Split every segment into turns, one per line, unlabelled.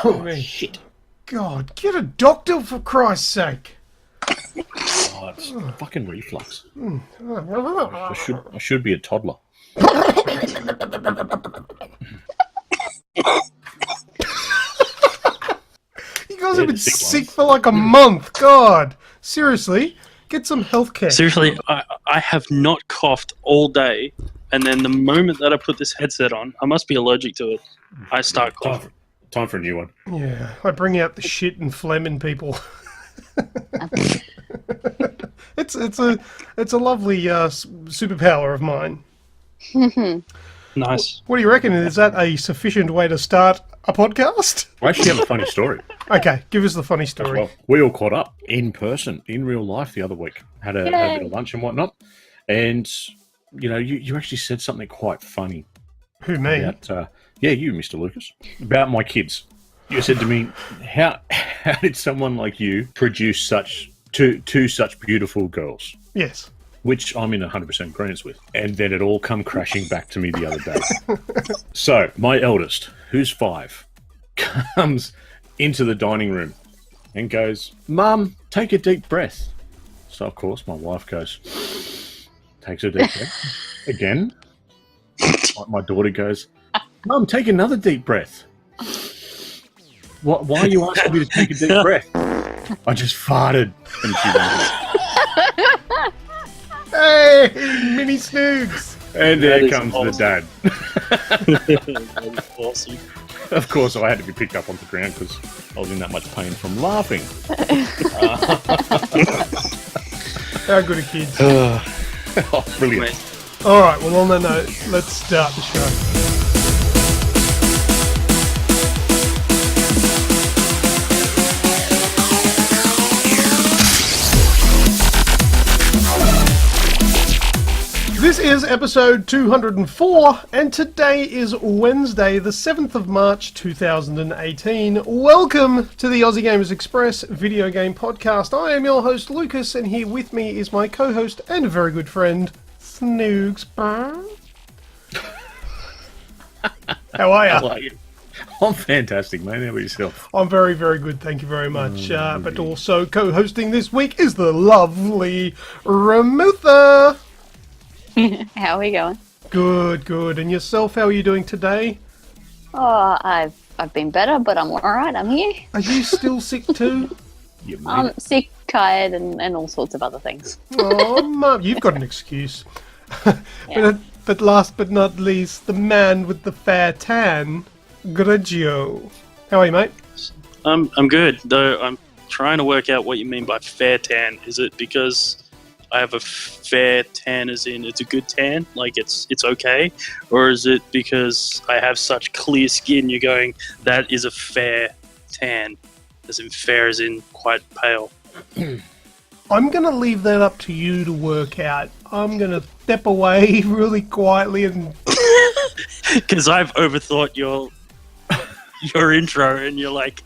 Oh, shit.
God, get a doctor for Christ's sake.
Oh, it's fucking reflux. I should be a toddler.
You guys have been sick for like a month. God, seriously, get some health care.
Seriously, I have not coughed all day, and then the moment that I put this headset on, I must be allergic to it. I start coughing.
Time for a new one.
Yeah, I bring out the shit and phlegm in people. It's a lovely superpower of mine.
Nice.
What do you reckon? Is that a sufficient way to start a podcast?
I actually have a funny story.
Okay, give us the funny story.
Well, we all caught up in person, in real life, the other week. Had a bit of lunch and whatnot. And, you know, you actually said something quite funny.
Who, me?
About, you, Mr. Lucas. About my kids. You said to me, how did someone like you produce two such beautiful girls?
Yes.
Which I'm in 100% agreement with. And then it all come crashing back to me the other day. So, my eldest, who's 5, comes into the dining room and goes, "Mum, take a deep breath." So, of course, my wife goes, takes a deep breath. Again. My daughter goes, "Mum, take another deep breath." Why are you asking me to take a deep breath? I just farted. And she went,
Hey, mini Snoogs.
and there comes the dad.
That is awesome.
Of course, I had to be picked up off the ground because I was in that much pain from laughing.
How good are kids?
Oh, brilliant.
All right, well, on that note, let's start the show. This is episode 204, and today is Wednesday, the 7th of March, 2018. Welcome to the Aussie Gamers Express video game podcast. I am your host, Lucas, and here with me is my co-host and a very good friend, Snoogs. How are you?
Like it. I'm fantastic, mate. How about yourself?
I'm very, very good, thank you very much. But also co-hosting this week is the lovely Remutha.
How are we going?
Good, good. And yourself, how are you doing today?
Oh, I've been better, but I'm alright, I'm here.
Are you still sick too?
You mate.
I'm sick, tired, and all sorts of other things.
Oh, Mum, you've got an excuse.
Yeah.
But last but not least, the man with the fair tan, Grejio. How are you, mate?
I'm good, though I'm trying to work out what you mean by fair tan. Is it because I have a fair tan as in it's a good tan, like it's okay? Or is it because I have such clear skin, you're going, that is a fair tan, as in fair as in quite pale?
I'm going to leave that up to you to work out. I'm going to step away really quietly and...
Because I've overthought your intro, and you're like,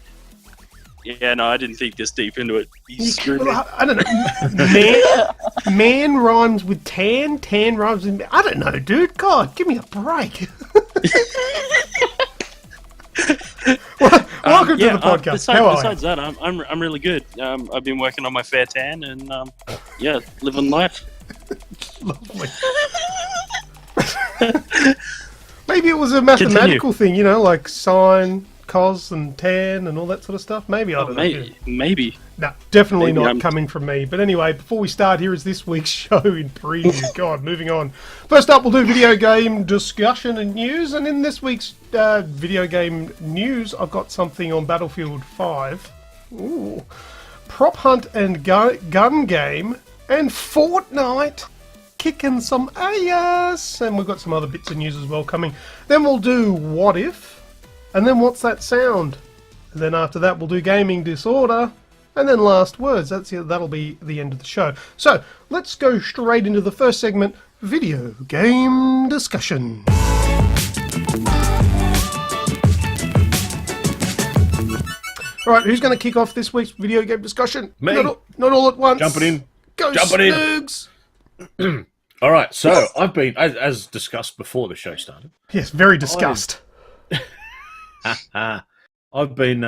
yeah, no, I didn't think this deep into it. You screwed me.
I don't know. Man rhymes with tan, tan rhymes with... I don't know, dude. God, give me a break. Welcome to the podcast. How are
besides that, I'm really good. I've been working on my fair tan, and living life.
Lovely. Maybe it was a mathematical thing, you know, like sine, cos, and tan, and all that sort of stuff. Maybe, I don't know.
Maybe.
No, definitely
Maybe
not coming from me. But anyway, before we start, here is this week's show in preview. God, moving on. First up, we'll do video game discussion and news. And in this week's video game news, I've got something on Battlefield 5. Ooh. Prop hunt and gun game. And Fortnite kicking some ass. And we've got some other bits of news as well coming. Then we'll do What If. And then What's That Sound? And then after that, we'll do Gaming Disorder. And then Last Words. That'll be the end of the show. So, let's go straight into the first segment, Video Game Discussion. Alright, who's going to kick off this week's video game discussion?
Me.
Not all at once.
Jumping in.
Go
Jumping
Snoogs!
in. All right, so I've been, as discussed before the show started.
Yes, very discussed.
I've been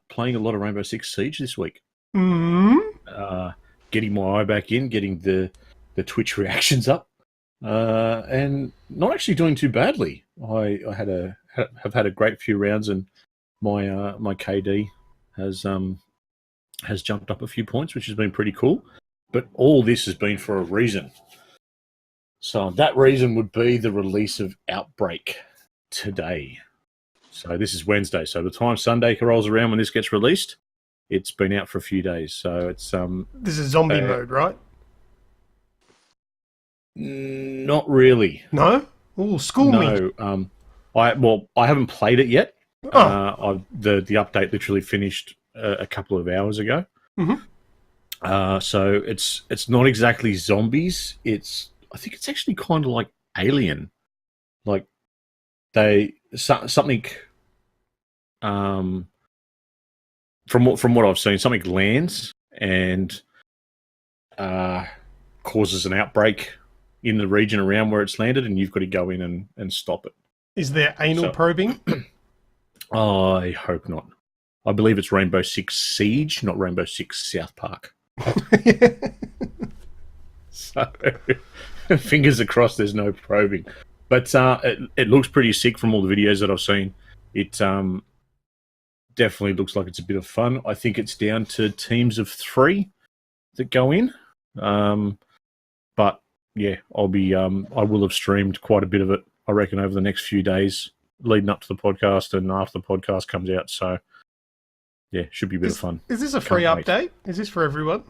playing a lot of Rainbow Six Siege this week. Getting my eye back in, getting the Twitch reactions up, and not actually doing too badly. I have had a great few rounds, and my my KD has jumped up a few points, which has been pretty cool. But all this has been for a reason. So that reason would be the release of Outbreak today. So this is Wednesday. So the time Sunday rolls around when this gets released, it's been out for a few days. So it's
This is zombie mode, right?
Not really.
No? Oh, school me.
No. I haven't played it yet.
Oh.
The update literally finished a couple of hours ago.
Mm-hmm.
So it's not exactly zombies. I think it's actually kind of like Alien. Like something from what I've seen, something lands and causes an outbreak in the region around where it's landed, and you've got to go in and stop it.
Is there anal probing?
I hope not. I believe it's Rainbow Six Siege, not Rainbow Six South Park. So, fingers crossed there's no probing. But it looks pretty sick from all the videos that I've seen. It definitely looks like it's a bit of fun. I think it's down to teams of 3 that go in. But yeah, I will have streamed quite a bit of it, I reckon, over the next few days leading up to the podcast and after the podcast comes out. So yeah, should be a bit of fun.
Is this a free update? Is this for everyone?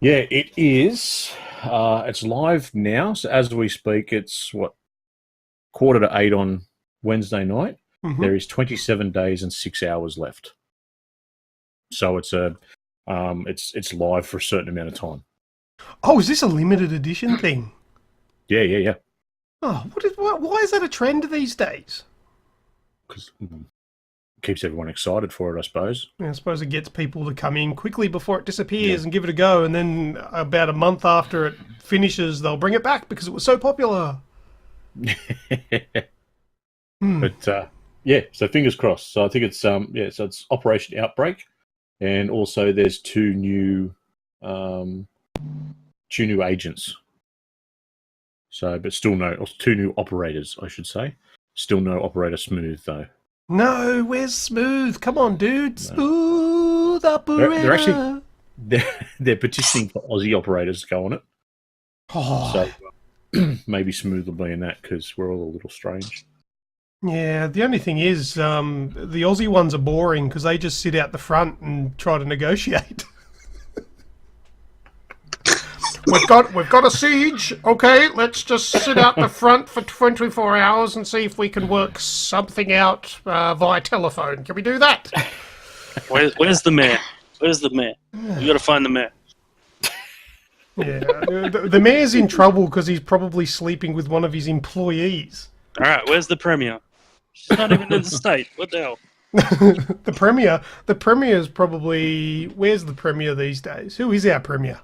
Yeah, it is. It's live now. So as we speak, it's 7:45 on Wednesday night.
Mm-hmm.
There is 27 days and 6 hours left. So it's live for a certain amount of time.
Oh, is this a limited edition thing?
Yeah.
Oh, why is that a trend these days?
Because it keeps everyone excited for it, I suppose.
Yeah, I suppose it gets people to come in quickly before it disappears and give it a go, and then about a month after it finishes, they'll bring it back because it was so popular.
But yeah, so fingers crossed. So I think it's so it's Operation Outbreak, and also there's two new agents. So, but still or 2 new operators, I should say. Still no Operator Smooth though.
No, where's Smooth? Come on, dude, no. Smooth operator.
They're petitioning for Aussie operators to go on it.
Oh.
So maybe Smooth will be in that because we're all a little strange.
Yeah, the only thing is, the Aussie ones are boring because they just sit out the front and try to negotiate. We've got a siege. Okay, let's just sit out the front for 24 hours and see if we can work something out via telephone. Can we do that?
Where's the mayor? Where's the mayor? You got to find the mayor.
Yeah, the mayor's in trouble because he's probably sleeping with one of his employees.
All right, where's the premier? She's not even in the state. What the hell?
The premier's probably... Where's the premier these days? Who is our premier?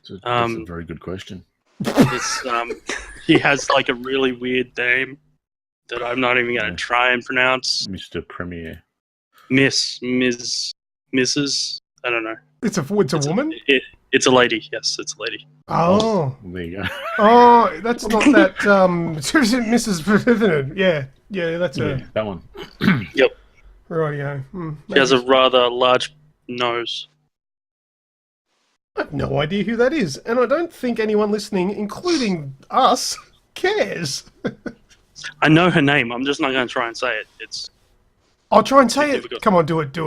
That's a very good question.
It's, he has like a really weird name that I'm not even going to try and pronounce.
Mr. Premier.
Mrs. I don't know.
It's a woman?
It's a lady. Yes, it's a lady.
Oh.
There you go.
Oh, that's not that, Mrs. Yeah, that's her.
That one.
Yep.
Rightio.
She has a rather large nose.
I have no idea who that is, and I don't think anyone listening, including us, cares.
I know her name. I'm just not going to try and say it.
I'll try and say it. Come on, do it.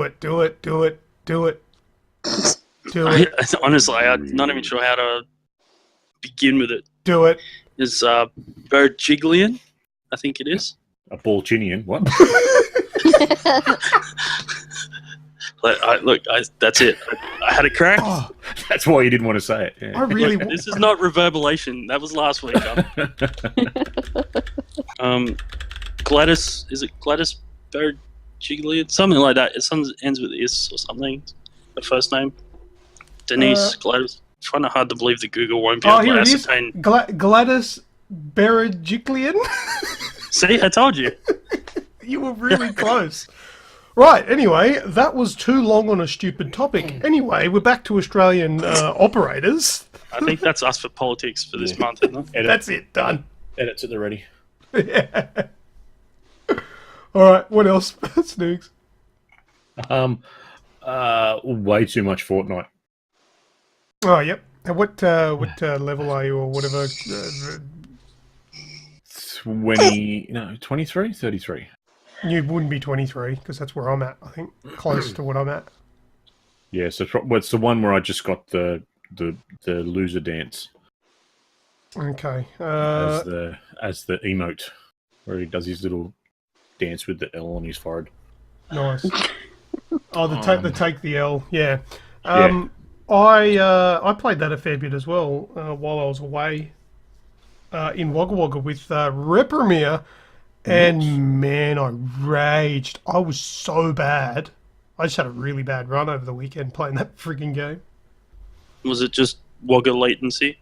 Honestly, I'm not even sure how to begin with it.
Do it.
It's Berjiglian, I think it is.
A Balchinian. What?
That's it. I had a crack.
Oh,
that's why you didn't want to say it. Yeah.
I really.
This is not reverberation. That was last week. Gladys, is it Gladys Berjiglian? Something like that. It ends with is or something. The first name. Denise Gladys. It's kind of hard to believe that Google won't be able to ascertain.
Gladys Berejiklian?
See, I told you.
You were really close. Right, anyway, that was too long on a stupid topic. Anyway, we're back to Australian operators.
I think that's us for politics for this month, isn't it?
That's it, done.
Edits at the ready.
Yeah. Alright, what else? Snoogs.
Way too much Fortnite.
Oh, yep. And what level are you or whatever?
23? 33.
You wouldn't be 23 because that's where I'm at, I think. Close to what I'm at.
Yeah, so it's the one where I just got the loser dance
Okay.
as the emote, where he does his little dance with the L on his forehead.
Nice. Oh, the take the L, yeah.
Yeah.
I played that a fair bit as well while I was away in Wagga Wagga with Remutha, and man, I raged. I was so bad. I just had a really bad run over the weekend playing that frigging game.
Was it just Wagga latency?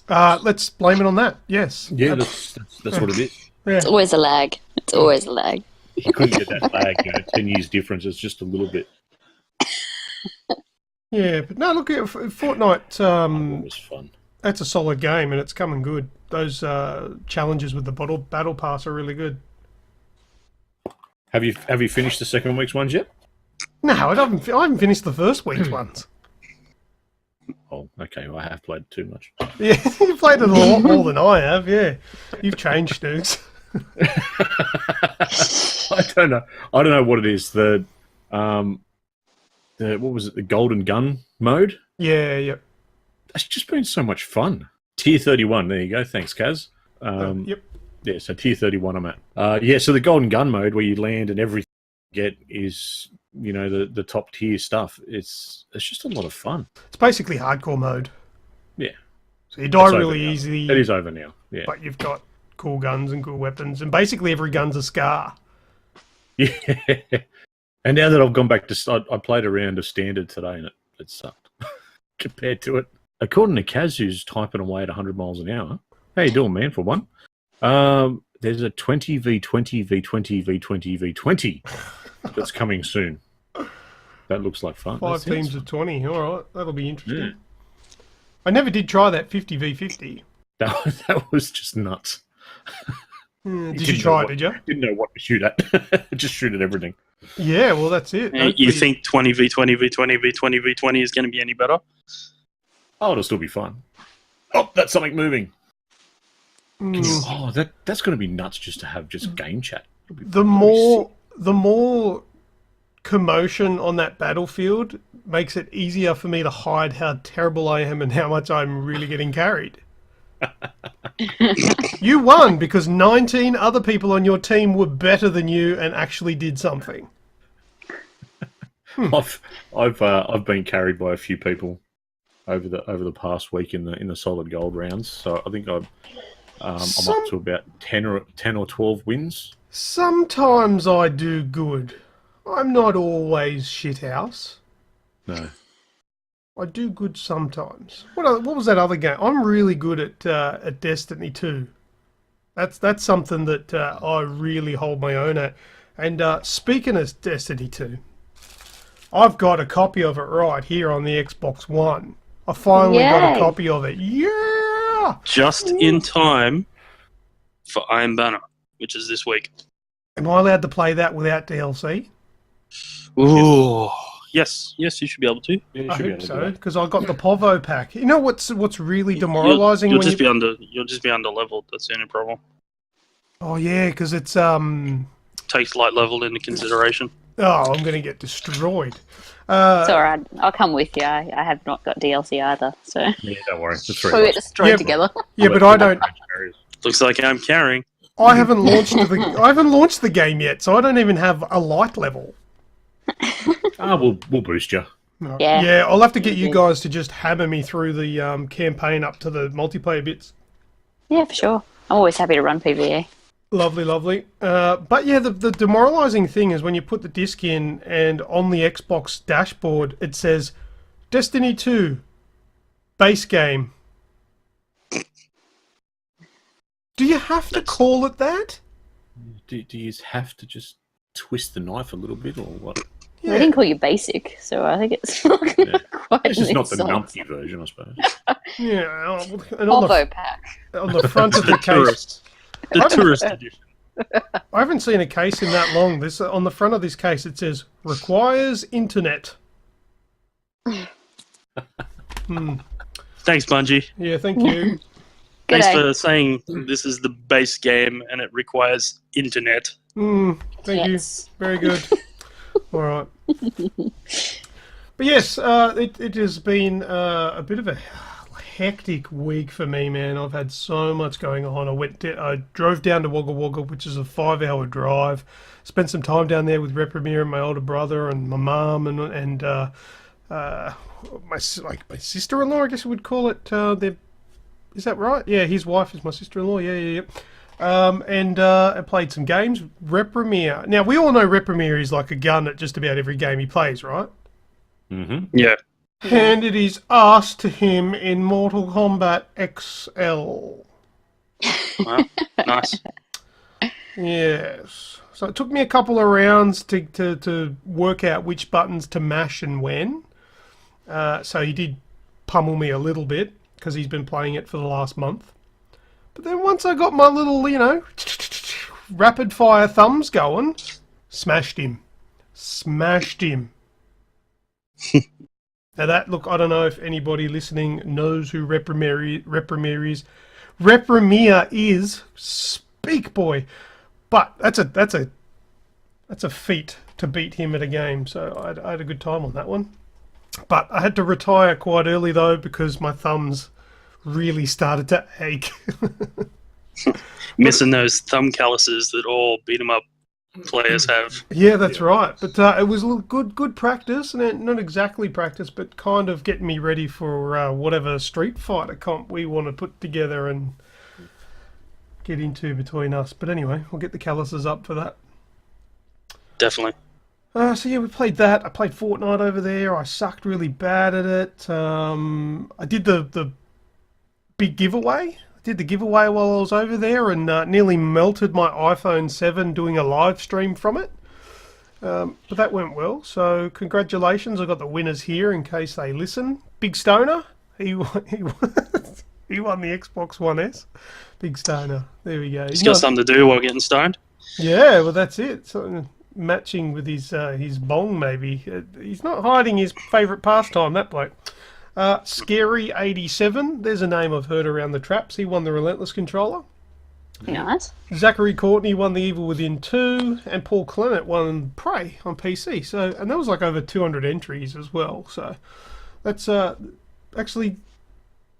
Let's blame it on that. Yes.
Yeah, that's what it is.
Yeah.
It's always a lag. It's always a lag.
You couldn't get that lag, 10 years difference. It's just a little bit.
Yeah, but no, look at Fortnite.
It was fun.
That's a solid game, and it's coming good. Those challenges with the battle pass are really good.
Have you finished the second week's ones yet?
No, I haven't finished the first week's ones.
Oh, okay. Well, I have played too much.
Yeah, you played it a lot more than I have. Yeah, you've changed, Snoogs.
I don't know what it is. The what was it? The Golden Gun mode.
Yeah, yep.
It's just been so much fun. Tier 31. There you go. Thanks, Kaz.
Yep.
Yeah, so tier 31 I'm at. Yeah, so the Golden Gun mode where you land and everything you get is, the top tier stuff. It's just a lot of fun.
It's basically hardcore mode.
Yeah.
So you die
It's
really
over now.
easy.
It is over now. Yeah.
But you've got cool guns and cool weapons, and basically every gun's a scar.
Yeah. And now that I've gone back to... I played a round of Standard today and it sucked compared to it. According to Kaz, who's typing away at 100 miles an hour. How you doing, man, for one? There's a 20v20 v20 v20 v20 that's coming soon. That looks like fun.
5 teams of 20. All right, that'll be interesting.
Yeah.
I never did try that 50v50.
That was just nuts.
Did you try it, did you?
Didn't know what to shoot at. Just shoot at everything.
Yeah, well, that's it.
You think 20v20 v20 v20 v20 is going to be any better?
Oh, it'll still be fun. Oh, that's something moving.
Mm.
Oh, that's going to be nuts just to have just game chat.
The more commotion on that battlefield makes it easier for me to hide how terrible I am and how much I'm really getting carried. You won because 19 other people on your team were better than you and actually did something.
I've been carried by a few people over the past week in the solid gold rounds. So I think I'm up to about 10 or 12 wins.
Sometimes I do good. I'm not always shithouse.
No.
I do good sometimes. What was that other game? I'm really good at Destiny 2. That's something that I really hold my own at. And speaking of Destiny 2, I've got a copy of it right here on the Xbox One. I finally got a copy of it. Yeah!
Just in time for Iron Banner, which is this week.
Am I allowed to play that without DLC?
Ooh. Yes, you should be able to.
Yeah,
I hope so, because I got the Povo pack. You know what's really demoralising?
You'll just be under leveled. That's the only problem.
Oh yeah, because it's
Takes light level into consideration.
Oh, I'm going to get destroyed.
It's alright. I'll come with you. I have not got DLC either, so
Yeah, don't worry. That's
we'll get destroyed together.
Yeah, but I don't.
Looks like I'm carrying.
I haven't launched the game yet, so I don't even have a light level.
We'll boost you.
No.
Yeah.
I'll have to get you guys to just hammer me through the campaign up to the multiplayer bits.
Yeah, for sure. I'm always happy to run PvE.
Lovely. But yeah, the demoralising thing is when you put the disc in and on the Xbox dashboard it says Destiny 2 base game. Do you have to call it that?
Do you have to just twist the knife a little bit, or what?
They didn't call you basic, so I think it's not
Yeah.
quite.
This is not the
sense.
numpty version, I suppose.
Yeah, and on
Combo pack.
the front of the case,
Tourist. The tourist edition.
I haven't seen a case in that long. This on the front of this case, it says requires internet.
Thanks, Bungie.
Yeah, thank you.
Thanks
G'day.
for saying this is the base game and it requires internet.
Thank
Yes.
you. Very good. All right. But yes, it has been a bit of a hectic week for me, man. I've had so much going on. I drove down to Wagga Wagga, which is a 5-hour drive. Spent some time down there with Reprimir and my older brother and my mum and my sister-in-law, I guess you would call it. Is that right? Yeah, his wife is my sister-in-law. Yeah. And I played some games. Reprimir. Now, we all know Reprimir is like a gun at just about every game he plays, right?
Mm-hmm.
Yeah.
Handed his ass to him in Mortal Kombat XL.
Wow. Nice.
Yes. So it took me a couple of rounds to work out which buttons to mash and when. So he did pummel me a little bit because he's been playing it for the last month. But then once I got my little, rapid fire thumbs going, smashed him. Now look, I don't know if anybody listening knows who Reprimir is. Reprimir is speak boy, but that's a feat to beat him at a game. So I had a good time on that one. But I had to retire quite early though because my thumbs really started to ache.
Missing those thumb calluses that all beat 'em up players have.
Yeah, that's right. But it was a good practice, and not exactly practice, but kind of getting me ready for whatever Street Fighter comp we want to put together and get into between us. But anyway, we'll get the calluses up for that.
Definitely.
So yeah, we played that. I played Fortnite over there. I sucked really bad at it. I did the big giveaway. I did the giveaway while I was over there and nearly melted my iPhone 7 doing a live stream from it. But that went well. So congratulations. I got the winners here in case they listen. Big Stoner. He won the Xbox One S. Big Stoner. There we go.
He's got something to do while getting stoned.
Yeah, well, that's it. So, matching with his bong, maybe. He's not hiding his favourite pastime, that bloke. Scary87, there's a name I've heard around the traps. He won the Relentless controller.
Nice.
Zachary Courtney won the Evil Within 2, and Paul Clement won Prey on PC. So, and that was like over 200 entries as well. So that's actually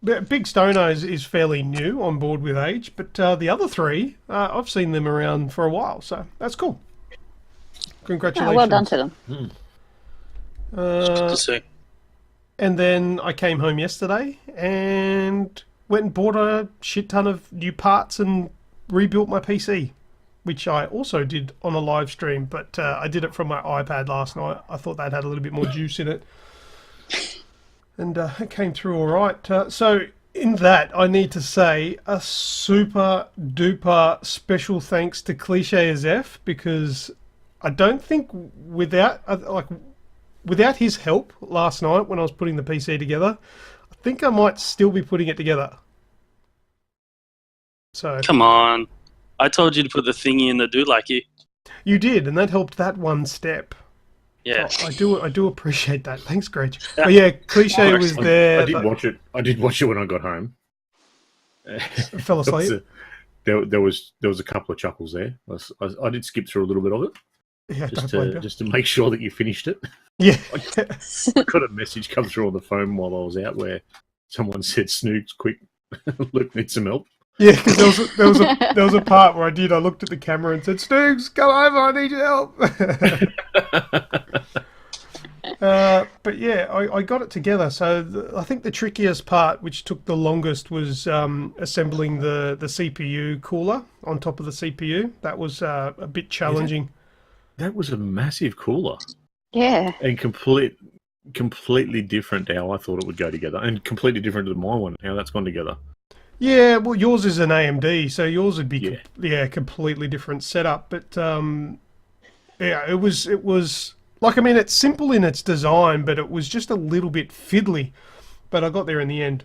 Big Stoner is fairly new on board with Age, but the other three I've seen them around for a while. So that's cool. Congratulations.
Oh, well done to them.
Good to see.
And then I came home yesterday and went and bought a shit ton of new parts and rebuilt my PC, which I also did on a live stream, but I did it from my iPad last night. I thought that had a little bit more juice in it. And it came through all right. So in that, I need to say a super duper special thanks to Cliche as F, because I don't think without his help last night when I was putting the PC together, I think I might still be putting it together. So
Come on. I told you to put the thingy in the doohickey.
you did, and that helped that one step.
Yeah.
I do appreciate that. Thanks, Greg. But yeah, Cliche was there.
I did watch it. I did watch it when I got home.
Fell asleep.
There was a couple of chuckles there. I did skip through a little bit of it.
Yeah,
just to make sure that you finished it.
Yeah.
I got a message come through on the phone while I was out where someone said, "Snoogs, quick, Luke needs some help."
Yeah, because there was a part where I looked at the camera and said, "Snoogs, come over, I need your help." But yeah, I got it together. So I think the trickiest part, which took the longest, was assembling the CPU cooler on top of the CPU. That was a bit challenging.
That was a massive cooler.
Yeah.
And completely different to how I thought it would go together, and completely different to my one, how that's gone together.
Yeah, well, yours is an AMD, so yours would be completely different setup. But Yeah, it was like, I mean, it's simple in its design, but it was just a little bit fiddly. But I got there in the end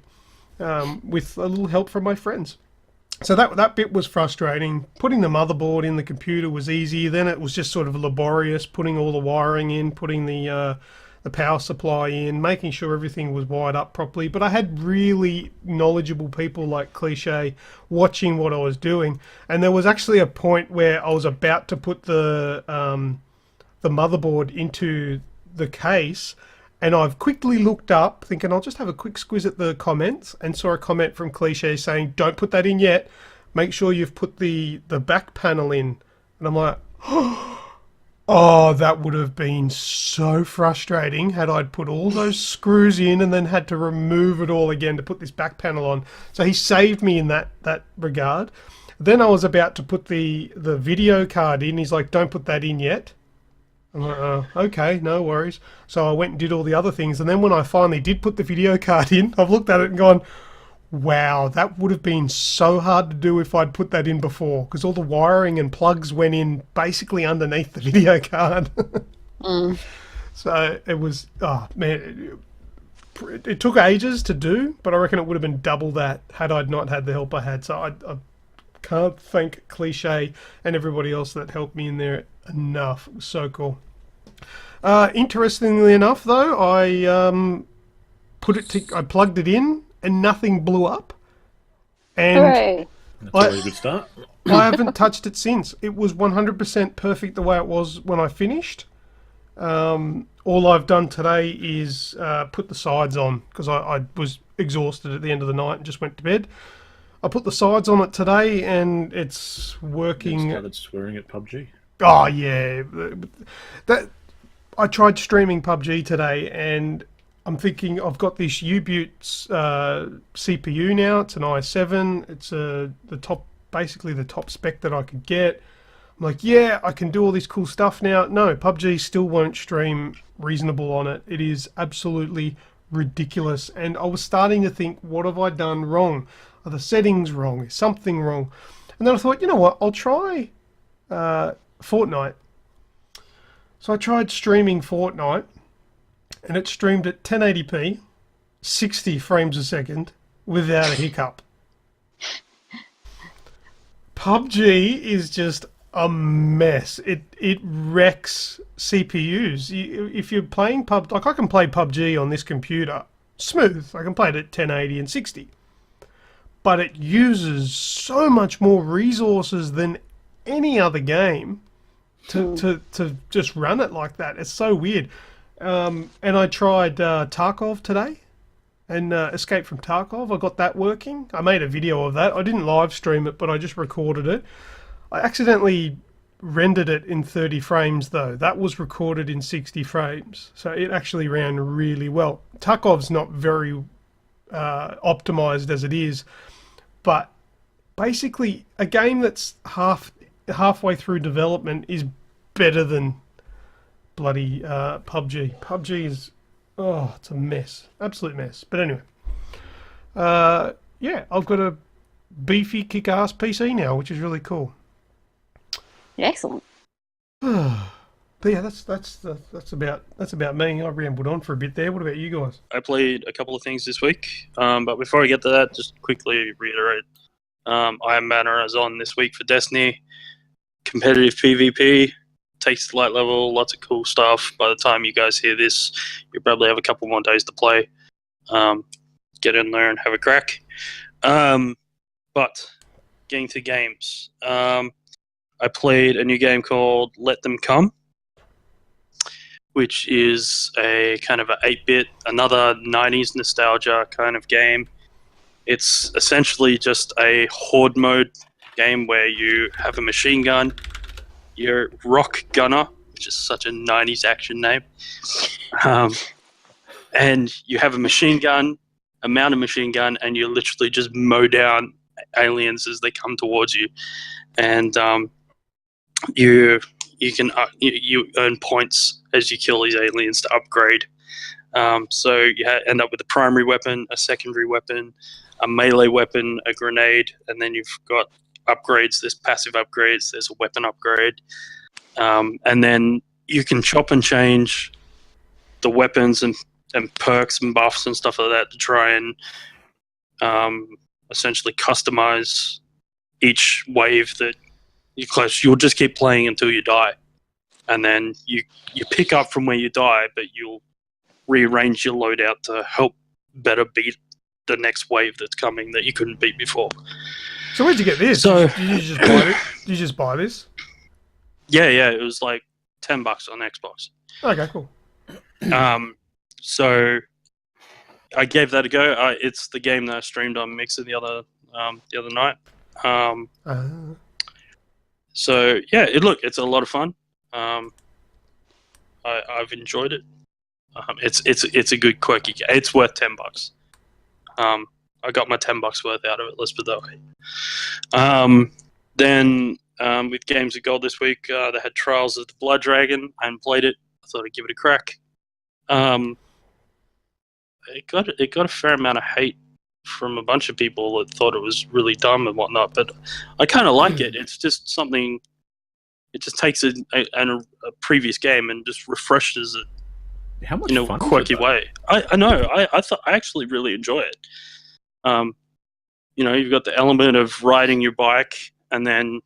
with a little help from my friends. So that bit was frustrating. Putting the motherboard in the computer was easy. Then it was just sort of laborious, putting all the wiring in, putting the power supply in, making sure everything was wired up properly. But I had really knowledgeable people like Cliche watching what I was doing, and there was actually a point where I was about to put the motherboard into the case, and I've quickly looked up thinking I'll just have a quick squiz at the comments, and saw a comment from Cliche saying, don't put that in yet, make sure you've put the back panel in. And I'm like, oh, that would have been so frustrating had I'd put all those screws in and then had to remove it all again to put this back panel on. So he saved me in that regard. Then I was about to put the video card in. He's like, don't put that in yet. I'm like, oh, okay, no worries. So I went and did all the other things. And then when I finally did put the video card in, I've looked at it and gone, wow, that would have been so hard to do if I'd put that in before, because all the wiring and plugs went in basically underneath the video card. So it was, oh man, it took ages to do, but I reckon it would have been double that had I not had the help I had. So I can't thank Cliche and everybody else that helped me in there enough. It was so cool. Interestingly enough, though, I plugged it in and nothing blew up. And
Hooray.
That's always a good start.
I haven't touched it since. It was 100% perfect the way it was when I finished. All I've done today is put the sides on, because I was exhausted at the end of the night and just went to bed. I put the sides on it today and it's working.
You started swearing at PUBG.
Oh yeah, that I tried streaming PUBG today, and I'm thinking I've got this U-Butte CPU now. It's an i7. It's basically the top spec that I could get. I'm like, yeah, I can do all this cool stuff now. No, PUBG still won't stream reasonable on it. It is absolutely ridiculous. And I was starting to think, what have I done wrong? Are the settings wrong? Is something wrong? And then I thought, you know what? I'll try Fortnite. So I tried streaming Fortnite, and it streamed at 1080p, 60 frames a second, without a hiccup. PUBG is just a mess. It wrecks CPUs. If you're playing PUBG, like I can play PUBG on this computer, smooth. I can play it at 1080 and 60. But it uses so much more resources than any other game to just run it like that. It's so weird. And I tried Tarkov today, and Escape from Tarkov. I got that working. I made a video of that. I didn't live stream it, but I just recorded it. I accidentally rendered it in 30 frames though. That was recorded in 60 frames. So it actually ran really well. Tarkov's not very optimized as it is, but basically a game that's halfway through development is better than bloody PUBG. PUBG is, oh, it's a mess. Absolute mess. But anyway, yeah, I've got a beefy kick-ass PC now, which is really cool.
Excellent.
But yeah, that's about me. I rambled on for a bit there. What about you guys?
I played a couple of things this week, but before I get to that, just quickly reiterate, I am Madrazo Is this week for Destiny. Competitive PvP, takes to light level, lots of cool stuff. By the time you guys hear this, you probably have a couple more days to play. Get in there and have a crack. But getting to games, I played a new game called Let Them Come, which is a kind of a 8-bit, another 90s nostalgia kind of game. It's essentially just a horde mode game where you have a machine gun, you're Rock Gunner, which is such a 90s action name, and you have a machine gun, a mounted machine gun, and you literally just mow down aliens as they come towards you. And you earn points as you kill these aliens to upgrade. So you end up with a primary weapon, a secondary weapon, a melee weapon, a grenade, and then you've got upgrades. There's passive upgrades. There's a weapon upgrade. And then you can chop and change the weapons and perks and buffs and stuff like that to try and essentially customize each wave that you close. You'll just keep playing until you die, and then you pick up from where you die, but you'll rearrange your loadout to help better beat the next wave that's coming that you couldn't beat before.
So where'd you get this?
So
did you just buy it? Did you just buy this?
yeah, it was like $10 on Xbox.
Okay, cool.
So I gave that a go. It's the game that I streamed on Mixer the other night. So yeah, it's a lot of fun. I've enjoyed it. It's a good quirky game. It's worth $10. I got my $10 worth out of it. Let's put it that way. Then with Games of Gold this week, they had Trials of the Blood Dragon. I hadn't played it. I thought I'd give it a crack. It got a fair amount of hate from a bunch of people that thought it was really dumb and whatnot, but I kind of like it. It's just something. It just takes a previous game and just refreshes it.
How much
in a
fun
quirky
is it,
way. I know. I thought I actually really enjoy it. You've got the element of riding your bike and then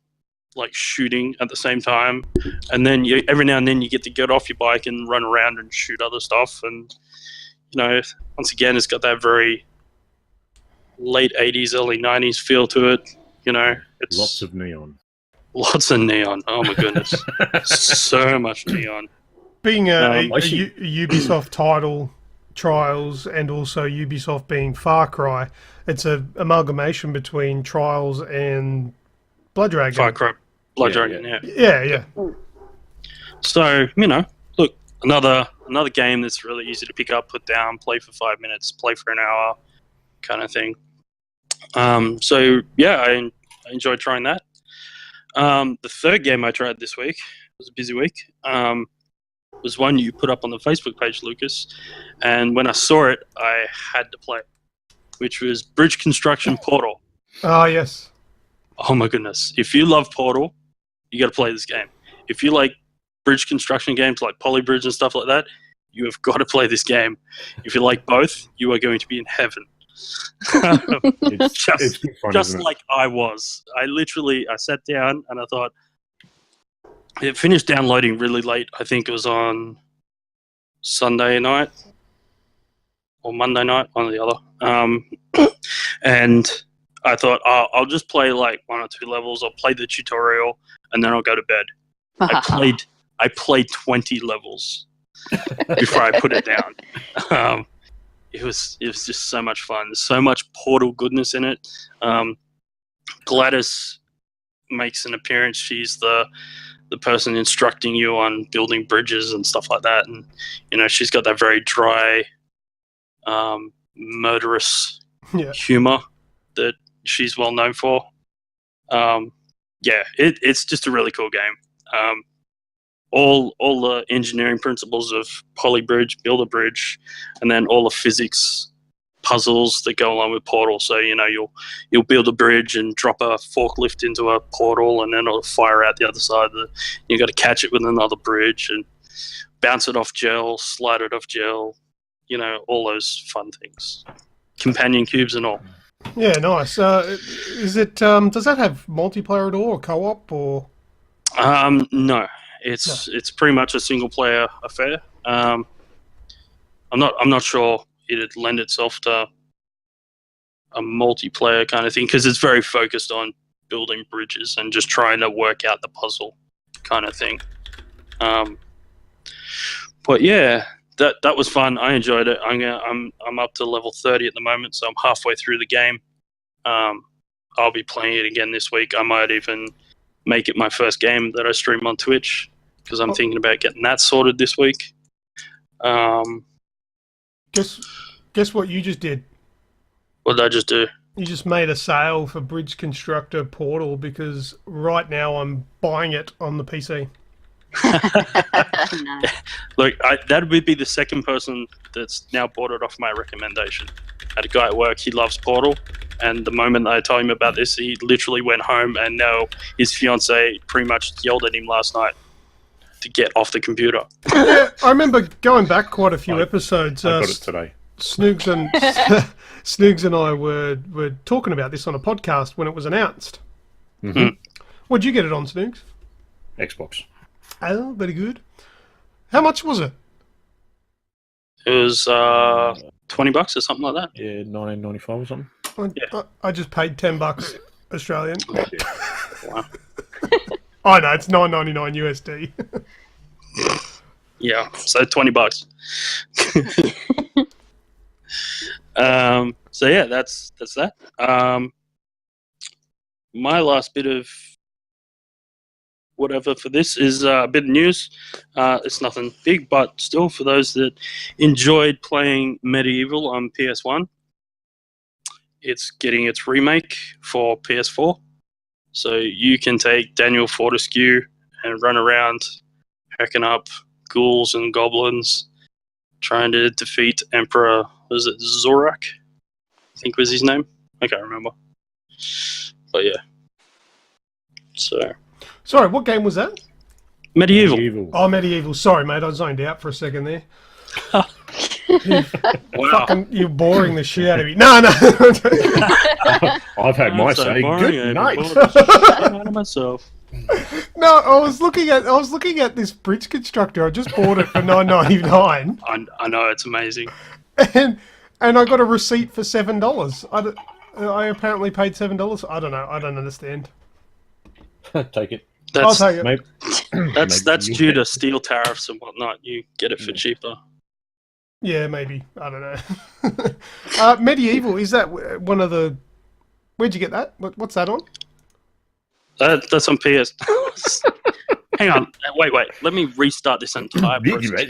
like shooting at the same time, and then every now and then you get to get off your bike and run around and shoot other stuff. And once again, it's got that very late 80s, early 90s feel to it. It's
lots of neon.
Lots of neon. Oh my goodness, so much neon.
Being a Ubisoft title, Trials, and also Ubisoft being Far Cry, it's an amalgamation between Trials and Blood Dragon.
Far Cry, Blood Dragon, yeah.
Yeah.
So, look, another game that's really easy to pick up, put down, play for 5 minutes, play for an hour, kind of thing. So, yeah, I enjoyed trying that. The third game I tried this week, it was a busy week, was one you put up on the Facebook page, Lucas, and when I saw it, I had to play it, which was Bridge Construction Portal.
Oh, yes.
Oh my goodness. If you love Portal, you got to play this game. If you like bridge construction games like Polybridge and stuff like that, you have got to play this game. If you like both, you are going to be in heaven.
It's fun,
just like I was. I sat down and I thought, it finished downloading really late. I think it was on Sunday night or Monday night, one or the other. And I thought, I'll just play like 1 or 2 levels. I'll play the tutorial and then I'll go to bed. I played 20 levels before I put it down. It was just so much fun. There's so much Portal goodness in it. Gladys makes an appearance. She's the person instructing you on building bridges and stuff like that. And she's got that very dry, murderous humor that she's well known for. It's just a really cool game. All the engineering principles of Polybridge, build a bridge, and then all the physics puzzles that go along with Portal. So you'll build a bridge and drop a forklift into a portal, and then it'll fire out the other side. You got to catch it with another bridge and bounce it off gel, slide it off gel. All those fun things, companion cubes and all.
Yeah, nice. Is it? Does that have multiplayer at all, or co-op, or?
No. It's pretty much a single player affair. I'm not sure it'd lend itself to a multiplayer kind of thing because it's very focused on building bridges and just trying to work out the puzzle kind of thing. But yeah, that was fun. I enjoyed it. I'm up to level 30 at the moment, so I'm halfway through the game. I'll be playing it again this week. I might even make it my first game that I stream on Twitch because I'm thinking about getting that sorted this week.
Guess what you just did?
What did I just do?
You just made a sale for Bridge Constructor Portal because right now I'm buying it on the PC.
No.
Look, that would be the second person that's now bought it off my recommendation. I had a guy at work, he loves Portal, and the moment I told him about this, he literally went home, and now his fiance pretty much yelled at him last night to get off the computer.
Yeah, I remember going back quite a few episodes.
I got it today.
Snoogs and Snoogs and I were talking about this on a podcast when it was announced.
Mm-hmm.
What'd you get it on, Snoogs?
Xbox.
Oh, very good. How much was it?
It was $20 or something like that.
Yeah, 19.95 or something.
I just paid $10 Australian.
Oh, yeah.
Wow.
I know, it's $9.99 USD.
Yeah, so $20. So yeah, that's that. My last bit of whatever for this is a bit of news. It's nothing big, but still, for those that enjoyed playing Medieval on PS1, it's getting its remake for PS4. So you can take Daniel Fortescue and run around hacking up ghouls and goblins, trying to defeat Emperor, was it Zorak? I think was his name. I can't remember. But yeah. So.
Sorry, what game was that?
Medieval.
Oh, Medieval. Sorry, mate, I zoned out for a second there.
Wow.
You're boring the shit out of me. No.
I've had my
so
say.
boring,
Good
I
night.
out of myself.
No, I was looking at this bridge constructor. I just bought it for $9.99,
I know, it's amazing.
and I got a receipt for $7. I apparently paid $7. I don't know. I don't understand.
Take it.
I'll
That's
take it.
Maybe,
that's
maybe
due to steel tariffs and whatnot. You get it for cheaper.
Yeah, maybe. I don't know. Medieval, is that one of the... Where'd you get that? What's that on?
That's on PS. Hang on. Wait. Let me restart this entire process.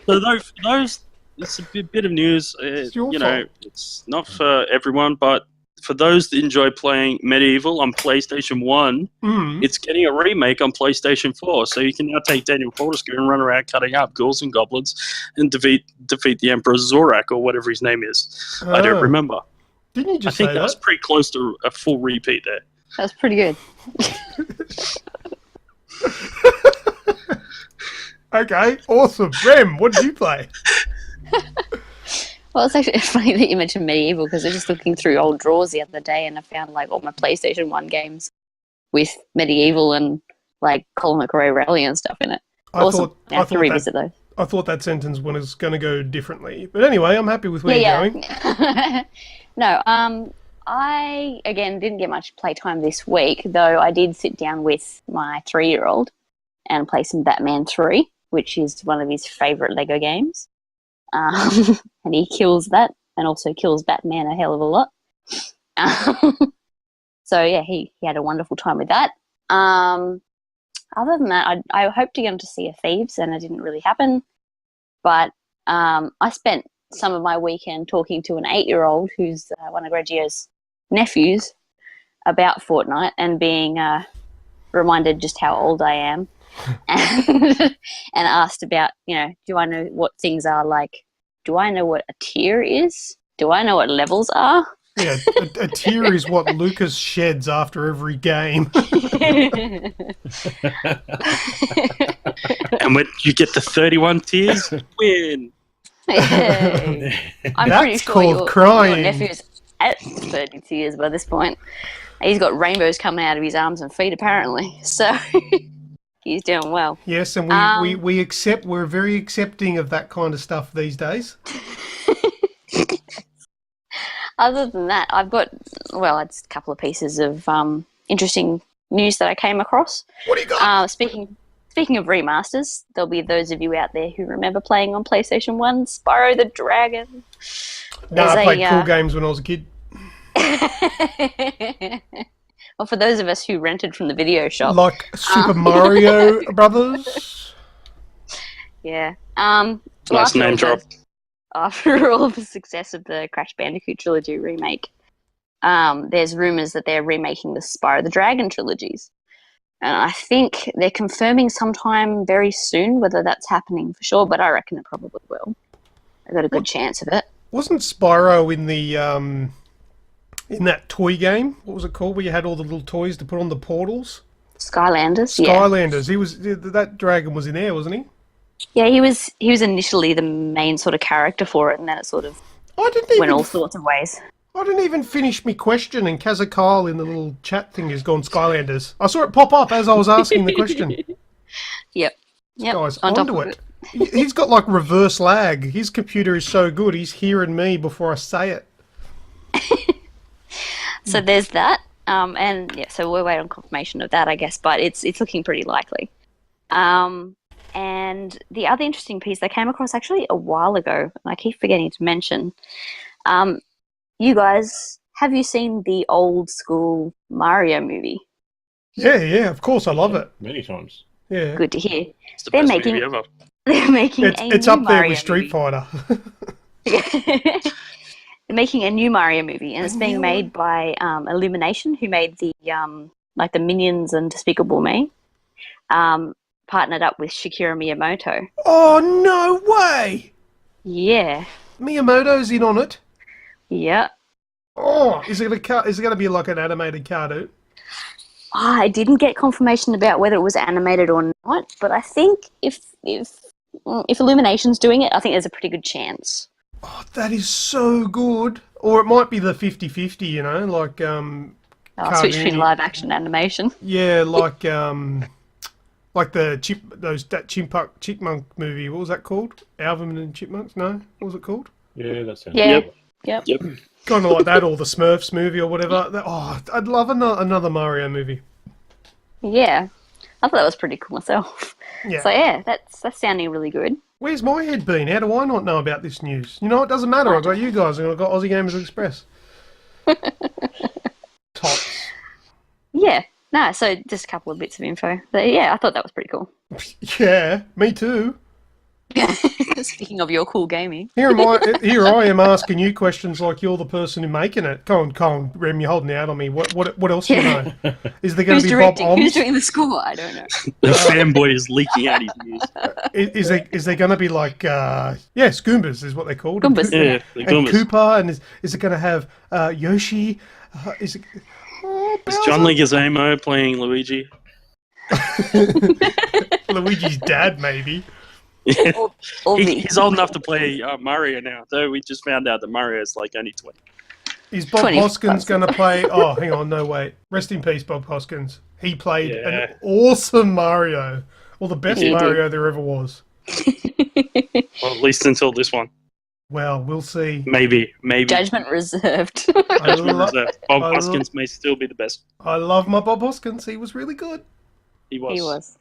So those, it's a bit of news.
It's your
You know,
fault.
it's not for everyone, but for those that enjoy playing Medieval on PlayStation 1, it's getting a remake on PlayStation 4. So you can now take Daniel Fortescue and run around cutting up ghouls and goblins and defeat the Emperor Zorak or whatever his name is. I don't remember.
Didn't you
I
just
think
say
that
that?
was pretty close to a full repeat there.
That's pretty good.
Okay, awesome. Rem, what did you play?
Well, it's actually funny that you mentioned Medieval because I was just looking through old drawers the other day and I found like all my PlayStation 1 games with Medieval and like Colin McRae Rally and stuff in it. Awesome. I have to revisit those.
I thought that sentence was going to go differently. But anyway, I'm happy with where you're going.
No, I, again, didn't get much playtime this week, though I did sit down with my 3-year-old and play some Batman 3, which is one of his favourite Lego games. And he kills that and also kills Batman a hell of a lot. So, yeah, he had a wonderful time with that. Other than that, I hoped to get him to Sea of Thieves, and it didn't really happen. But I spent some of my weekend talking to an 8-year-old who's one of Grejio's nephews about Fortnite and being reminded just how old I am and asked about, do I know what things are like? Do I know what a tier is? Do I know what levels are?
Yeah, a tier is what Lucas sheds after every game.
And when you get to 31 tiers, win.
Hey. I'm
That's
pretty sure
called
your
crying.
nephew's at 30 tiers by this point. He's got rainbows coming out of his arms and feet, apparently. So he's doing well.
Yes, and we accept. We're very accepting of that kind of stuff these days.
Other than that, I've got, it's a couple of pieces of interesting news that I came across.
What do you got?
Speaking of remasters, there'll be those of you out there who remember playing on PlayStation 1, Spyro the Dragon.
No, I played cool games when I was a kid.
Well, for those of us who rented from the video shop.
Like Super Mario Brothers?
Yeah.
Nice name drop.
After all of the success of the Crash Bandicoot trilogy remake, there's rumours that they're remaking the Spyro the Dragon trilogies. And I think they're confirming sometime very soon whether that's happening for sure, but I reckon it probably will. I've got a good chance of it.
Wasn't Spyro in the in that toy game? What was it called? Where you had all the little toys to put on the portals?
Skylanders, yeah.
Skylanders. That dragon was in there, wasn't he?
Yeah, he was initially the main sort of character for it, and then it sort of
I didn't
went
even
all sorts of ways.
I didn't even finish my question, and Kazakyle in the little chat thing has gone Skylanders. I saw it pop up as I was asking the question.
Yep.
Guy's
on top
onto
of
it. He's got like reverse lag. His computer is so good, he's hearing me before I say it.
So there's that, and yeah, so we're waiting on confirmation of that, I guess, but it's looking pretty likely. And the other interesting piece I came across actually a while ago, and I keep forgetting to mention. You guys, have you seen the old school Mario movie?
Yeah, of course, I love it.
Many times.
Yeah,
Good to hear.
It's the best movie ever.
They're making
it's
new
up there
Mario
with Street
movie.
Fighter.
They're making a new Mario movie, and it's being
new
made by Illumination, who made the like the Minions and Despicable Me. Partnered up with Shigeru Miyamoto.
Oh no way!
Yeah.
Miyamoto's in on it.
Yeah.
Oh, is it gonna be like an animated cartoon?
I didn't get confirmation about whether it was animated or not, but I think if Illumination's doing it, I think there's a pretty good chance.
Oh, that is so good. Or it might be the 50-50, you know, like
Switch between live action animation.
yeah, like the Chipmunk movie. What was that called? Alvin and Chipmunks? No, what was it called?
Yeah, that sounds
Yeah.
Yep.
Kind of like that, or the Smurfs movie, or whatever. I'd love another Mario movie.
Yeah. I thought that was pretty cool myself.
Yeah.
So yeah, that's sounding really good.
Where's my head been? How do I not know about this news? You know, it doesn't matter. I've got you guys, and I've got Aussie Gamers Express. Tops.
Yeah. No, so just a couple of bits of info. But yeah, I thought that was pretty cool.
Yeah, me too.
Speaking of your cool gaming.
Here I am asking you questions like you're the person who's making it. Come on, Rem, you're holding out on me. What else do you know? Is there going to be Bob
directing?
Oms?
Who's doing the score? I don't know.
The fanboy is leaking out his news.
Is there going to be like Goombas is what they're called?
Goombas.
Yeah, the
And
Goombas.
Koopa, and is it going to have Yoshi? Is it? Oh,
Is John Leguizamo playing Luigi?
Luigi's dad, maybe.
Or me.
He's old enough to play Mario now, though we just found out that Mario's like only 20.
Is Bob
20.
Hoskins going to play? Oh, hang on, no wait. Rest in peace, Bob Hoskins. He played
Yeah.
an awesome Mario, or the best
He did.
Mario there ever was.
Well, at least until this one.
Well, we'll see.
Maybe.
Judgment reserved.
I, lo-
Bob
I
Hoskins may still be the best.
I love my Bob Hoskins. He was really good.
He was.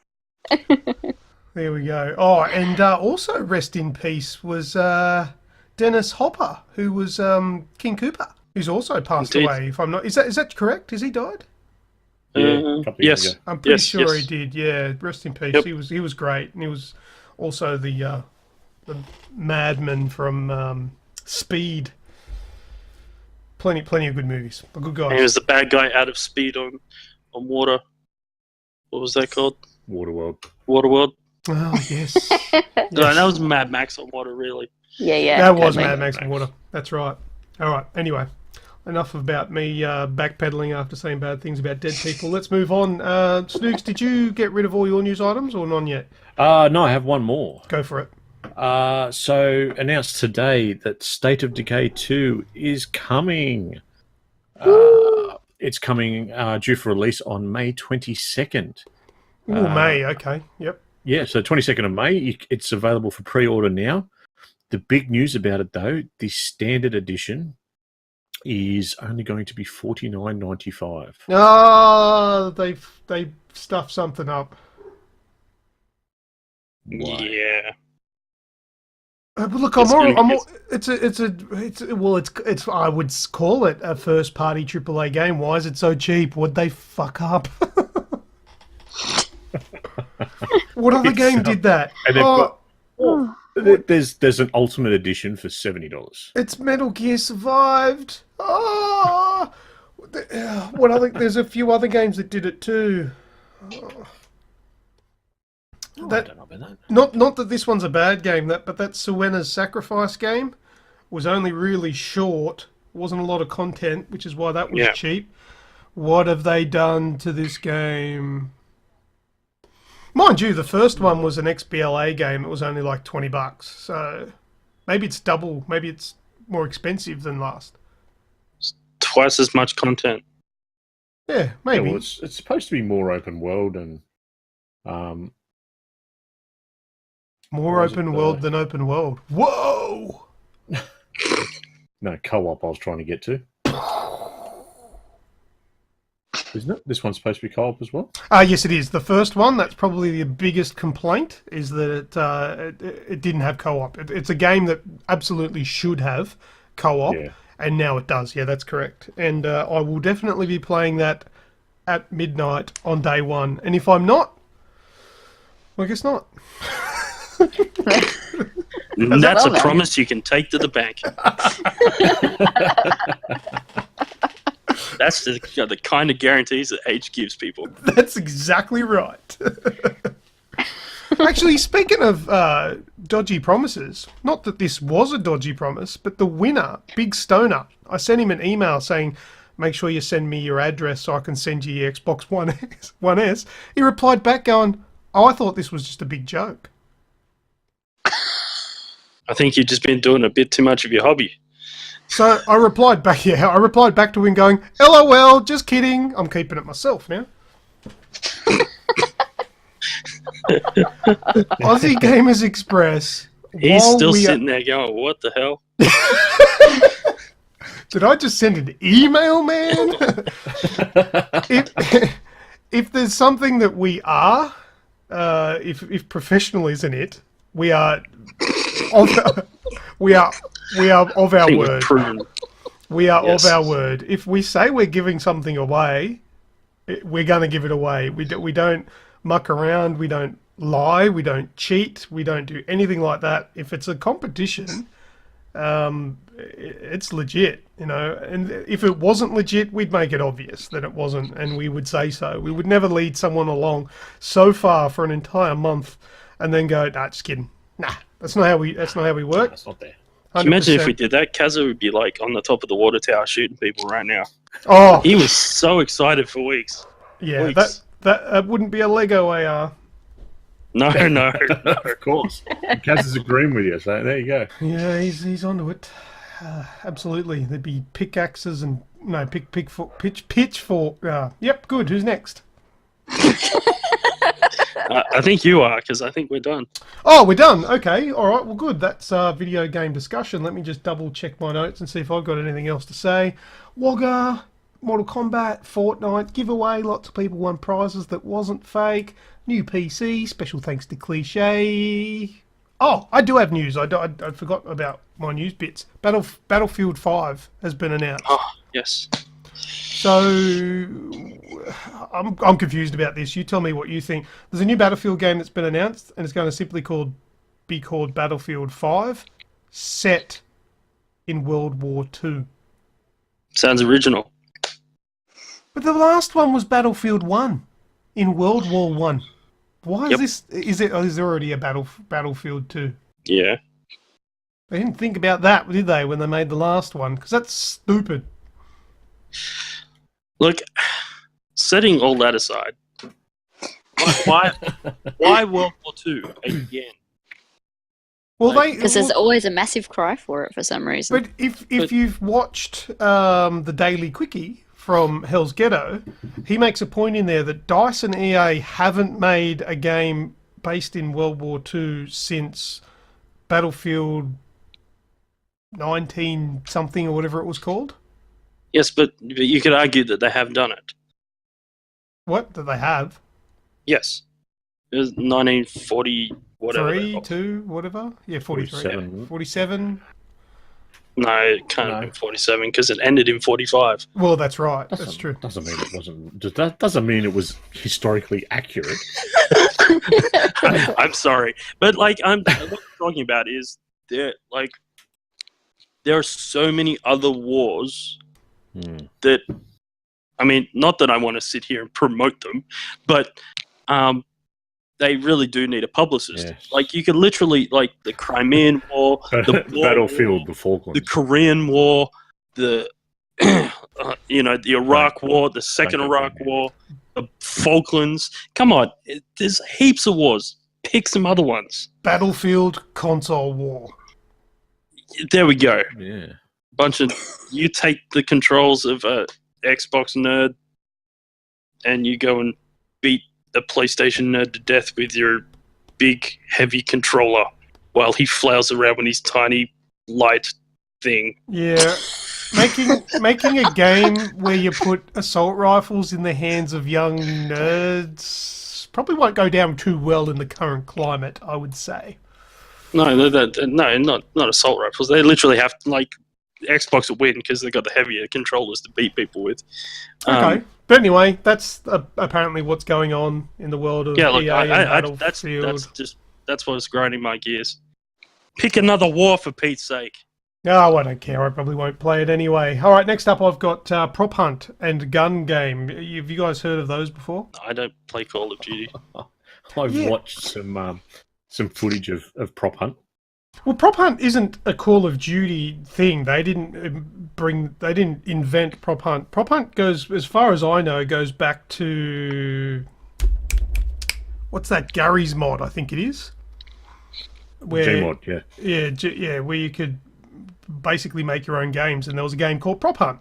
He was.
There we go. Oh, and also rest in peace was Dennis Hopper, who was King Koopa, who's also passed
Indeed.
away. If I'm not, is that correct? Has he died?
Yeah, a couple of years
Yes.
ago.
I'm pretty
Yes,
sure
yes.
he did. Yeah, rest in peace.
Yep.
He was great, and he was also the madman from Speed. Plenty of good movies. A good
He
guy.
was the bad guy out of Speed on water. What was that called?
Waterworld.
Waterworld?
Oh yes,
No, that was Mad Max on water, really.
Yeah.
that was
totally.
Mad Max and Water. That's right. All right. Anyway, enough about me backpedaling after saying bad things about dead people. Let's move on. Snoogs, did you get rid of all your news items or none yet?
No, I have one more.
Go for it.
So announced today that State of Decay 2 is coming. It's coming due for release on May 22nd.
Oh, May. Okay. Yep.
Yeah, so 22nd of May. It's available for pre-order now. The big news about it, though, the standard edition is only going to be $49.95.
Oh, they stuffed something up.
Why?
Yeah.
But look,
It's
I would call it a first-party AAA game. Why is it so cheap? What'd they fuck up? What other game did that?
And there's an ultimate edition for $70.
It's Metal Gear Survived. Oh, what other? There's a few other games that did it too.
I don't know about that.
Not that this one's a bad game, but that Suena's Sacrifice game was only really short. Wasn't a lot of content, which is why that was cheap. What have they done to this game? Mind you, the first one was an XBLA game. It was only like $20, so maybe it's double. Maybe it's more expensive than last.
Twice as much content.
Yeah, maybe.
Yeah, well, it's supposed to be more open world and
More
Or is
open
it,
world than open world. Whoa!
no co-op. I was trying to get to. Isn't it? This one's supposed to be co-op as well.
Yes, it is. The first one, that's probably the biggest complaint, is that it didn't have co-op. It's a game that absolutely should have co-op,
Yeah.
and now it does. Yeah, that's correct. And I will definitely be playing that at midnight on day one. And if I'm not, well, I guess not.
That's a
well,
promise you can take to the bank. That's the kind of guarantees that age gives people.
That's exactly right. Actually, speaking of dodgy promises, not that this was a dodgy promise, but the winner, Big Stoner, I sent him an email saying, make sure you send me your address so I can send you your Xbox One S. He replied back going, oh, I thought this was just a big joke.
I think you've just been doing a bit too much of your hobby.
So I replied back, I replied back to him going, LOL, just kidding. I'm keeping it myself now. Aussie Gamers Express.
He's
while
still
we are-
sitting there going, what the hell?
Did I just send an email, man? if there's something that we are, if professional isn't it, we are of our word. We are
Yes.
of our word. If we say we're giving something away, we're going to give it away. We don't muck around. We don't lie. We don't cheat. We don't do anything like that. If it's a competition, it's legit, you know. And if it wasn't legit, we'd make it obvious that it wasn't, and we would say so. We would never lead someone along so far for an entire month and then go, nah, just kidding. Nah, that's not how we work.
It's not there.
Can you imagine if
100%.
we did that? Kazza would be like on the top of the water tower shooting people right now.
Oh,
He was so excited for weeks.
yeah,
weeks.
that wouldn't be a Lego AR.
No.
Of course. Kaz is agreeing with you, so there you go.
Yeah, he's onto it. Absolutely, there'd be pickaxes and no pitchfork. Yep, good. Who's next?
I think you are, because I think we're done.
Oh, we're done. Okay, all right. Well, good. That's video game discussion. Let me just double check my notes and see if I've got anything else to say. Wagga, Mortal Kombat, Fortnite giveaway. Lots of people won prizes that wasn't fake. New PC. Special thanks to Cliche. Oh, I do have news. I forgot about my news bits. Battlefield 5 has been announced.
Oh, yes.
So I'm confused about this. You tell me what you think. There's a new Battlefield game that's been announced, and it's going to simply be called Battlefield 5, set in World War II.
Sounds original.
But the last one was Battlefield 1 in World War 1. Why is this? Is there already a Battlefield 2?
Yeah.
They didn't think about that, did they, when they made the last one? Because that's stupid.
Look, setting all that aside, why World War II again?
Well,
Because there's always a massive cry for it for some reason.
But if you've watched the Daily Quickie from Hell's Ghetto, he makes a point in there that DICE and EA haven't made a game based in World War II since Battlefield 19-something or whatever it was called.
Yes, but you could argue that they have done it.
What? That they have?
Yes. It was 1940, whatever.
3, 2, whatever? Yeah, 43.
47.
47.
No, it can't have been 47 because it ended in 45.
Well, that's right. That's true.
Doesn't mean it wasn't. That doesn't mean it was historically accurate.
I'm sorry, but like what I'm talking about is there are so many other wars that, I mean, not that I want to sit here and promote them, but they really do need a publicist.
Yes.
Like you could literally, like the Crimean War, the
Battlefield,
War,
the Falklands,
the Korean War, the the Iraq War, the Second Iraq War. Falklands. Come on, there's heaps of wars. Pick some other ones.
Battlefield console war.
There we go.
Yeah.
You take the controls of a Xbox nerd and you go and beat a PlayStation nerd to death with your big, heavy controller while he flails around with his tiny, light thing.
Yeah. Making a game where you put assault rifles in the hands of young nerds probably won't go down too well in the current climate, I would say.
No, not assault rifles. They literally have to, like, Xbox will win because they've got the heavier controllers to beat people with.
Okay. But anyway, that's apparently what's going on in the world of EA and Battlefield.
That's what's grinding my gears. Pick another war for Pete's sake.
No, I don't care. I probably won't play it anyway. All right, next up I've got Prop Hunt and Gun Game. Have you guys heard of those before?
I don't play Call of Duty.
I've watched some footage of Prop Hunt.
Well, Prop Hunt isn't a Call of Duty thing. They didn't invent Prop Hunt. Prop Hunt goes, as far as I know, goes back to what's that, Gary's mod, I think it is.
Gmod, yeah.
Yeah, where you could basically make your own games, and there was a game called Prop Hunt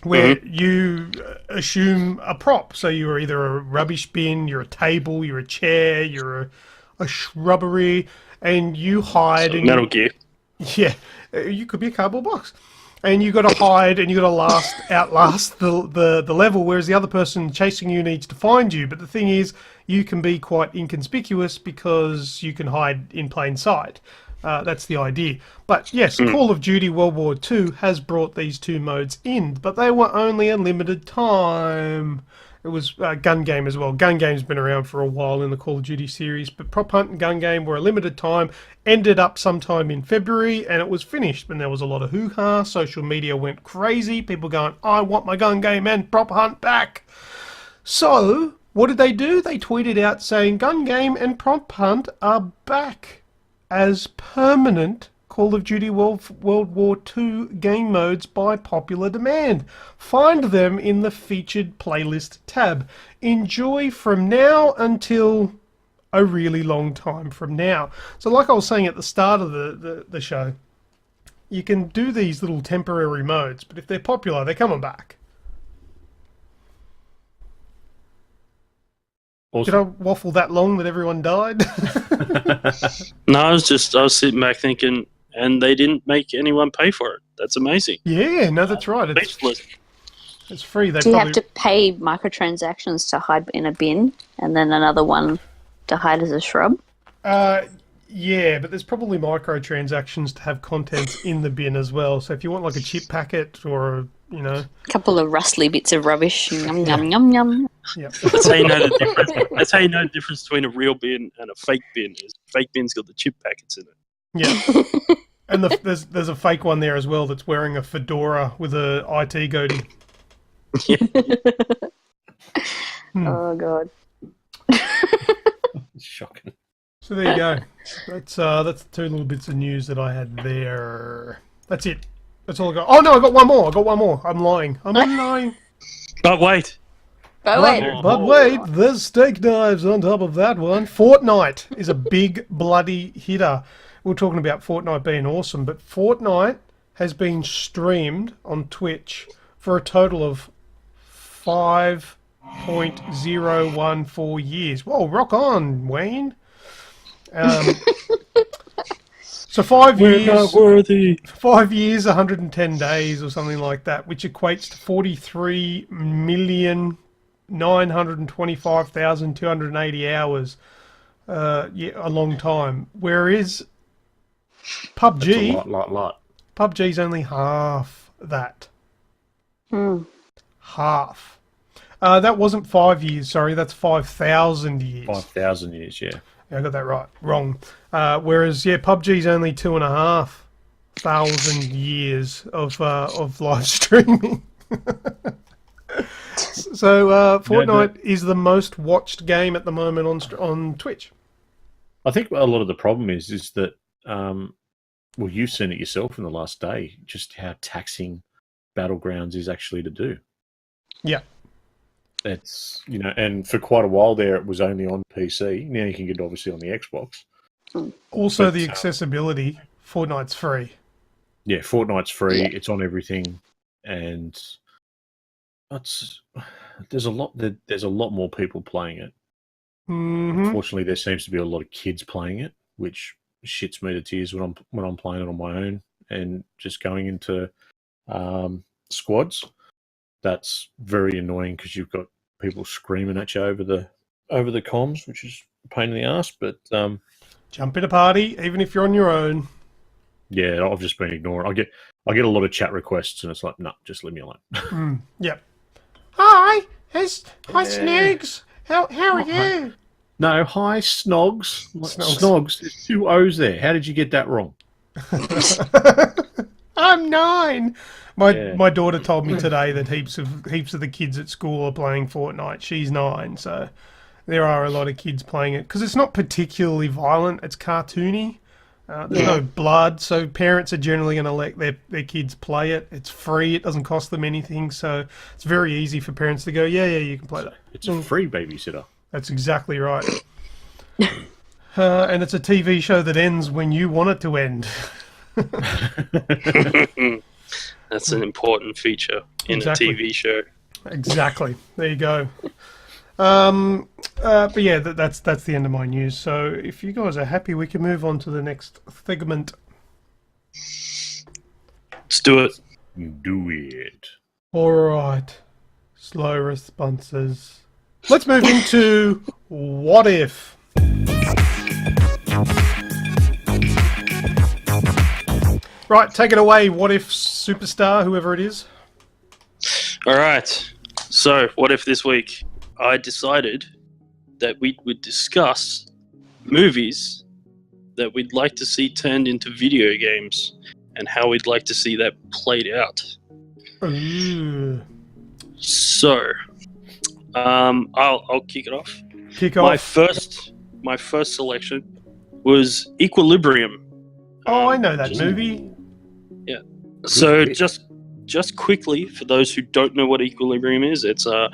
where you assume a prop. So you're either a rubbish bin, you're a table, you're a chair, you're a shrubbery, and you hide.
So Metal Gear.
Yeah, you could be a cardboard box. And you got to hide, and you got to outlast the level, whereas the other person chasing you needs to find you. But the thing is, you can be quite inconspicuous because you can hide in plain sight. That's the idea. But yes, Call of Duty World War II has brought these two modes in, but they were only a limited time. It was Gun Game as well. Gun Game's been around for a while in the Call of Duty series, but Prop Hunt and Gun Game were a limited time, ended up sometime in February, and it was finished. And there was a lot of hoo-ha. Social media went crazy. People going, I want my Gun Game and Prop Hunt back. So, what did they do? They tweeted out saying Gun Game and Prop Hunt are back as permanent Call of Duty World War II game modes by popular demand. Find them in the featured playlist tab. Enjoy from now until a really long time from now. So like I was saying at the start of the show, you can do these little temporary modes, but if they're popular, they're coming back.
Awesome.
Did I waffle that long that everyone died?
No, I was sitting back thinking, and they didn't make anyone pay for it. That's amazing.
Yeah, no, that's right. It's free.
Do you have to pay microtransactions to hide in a bin and then another one to hide as a shrub?
Yeah, but there's probably microtransactions to have contents in the bin as well. So if you want like a chip packet or,
a couple of rustly bits of rubbish. Yum, yum, yum, yum.
Yep.
That's how you know the difference. That's how you know the difference between a real bin and a fake bin. Is fake bin's got the chip packets in it.
Yeah. And there's a fake one there as well that's wearing a fedora with a IT goatee.
Yeah.
Oh, God.
Shocking.
So there you go. That's the two little bits of news that I had there. That's it. That's all I got. Oh no, I got one more. I'm lying.
But wait.
But wait, there's steak knives on top of that one. Fortnite is a big bloody hitter. We're talking about Fortnite being awesome, but Fortnite has been streamed on Twitch for a total of 5.014 years. Whoa, rock on, Wayne. So 5 years.
We're not worthy.
5 years, 110 days, or something like that, which equates to 43,925,280 hours. Yeah, a long time. Whereas PUBG,
That's a lot.
PUBG's only half that. Half. That wasn't 5 years. Sorry, that's 5,000 years.
5,000 years, yeah.
Yeah, I got that right. Wrong. Whereas, PUBG's only 2,500 years of live streaming. So Fortnite is the most watched game at the moment on Twitch.
I think a lot of the problem is that, well, you've seen it yourself in the last day, just how taxing Battlegrounds is actually to do.
Yeah.
It's, and for quite a while there, it was only on PC. Now you can get it obviously on the Xbox.
Also,
But,
the accessibility. Fortnite's free.
Yeah, Fortnite's free.
Yeah.
It's on everything, and there's a lot more people playing it.
Mm-hmm.
Unfortunately, there seems to be a lot of kids playing it, which shits me to tears when I'm playing it on my own and just going into squads. That's very annoying because you've got people screaming at you over the comms, which is a pain in the ass. But
Jump in a party, even if you're on your own.
yeah, I've just been ignoring. I get a lot of chat requests, and it's like, no, just leave me alone.
Yep. Hi, Snoogs. How are you?
No, hi, Snogs.
Snogs.
Snogs. There's 2 O's there. How did you get that wrong?
I'm 9.
Yeah.
My daughter told me today that heaps of the kids at school are playing Fortnite. She's 9, so there are a lot of kids playing it because it's not particularly violent. It's cartoony. There's no blood, so parents are generally going to let their kids play it. It's free. It doesn't cost them anything, so it's very easy for parents to go, yeah, you can play that.
It's a free babysitter.
That's exactly right. And it's a TV show that ends when you want it to end.
That's an important feature in
Exactly.
a TV show.
Exactly. There you go. But yeah, that's the end of my news. So if you guys are happy, we can move on to the next segment.
Let's do it.
Do it.
All right. Slow responses. Let's move into What If. Right, take it away, What If superstar, whoever it is.
All right. So, what if this week I decided that we would discuss movies that we'd like to see turned into video games and how we'd like to see that played out.
Ooh.
So, I'll kick it off.
Kick
My
off.
first selection was Equilibrium.
Oh, I know that movie.
So just quickly, for those who don't know what Equilibrium is, it's a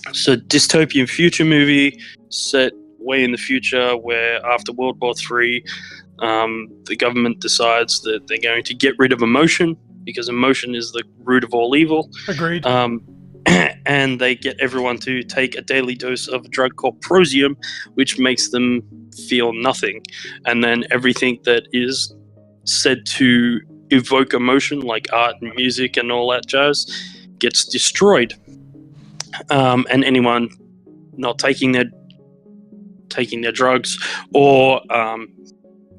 dystopian future movie set way in the future where after World War III, the government decides that they're going to get rid of emotion because emotion is the root of all evil.
Agreed.
And they get everyone to take a daily dose of a drug called Prosium, which makes them feel nothing. And then everything that is said to evoke emotion, like art and music and all that jazz, gets destroyed. And anyone not taking their drugs or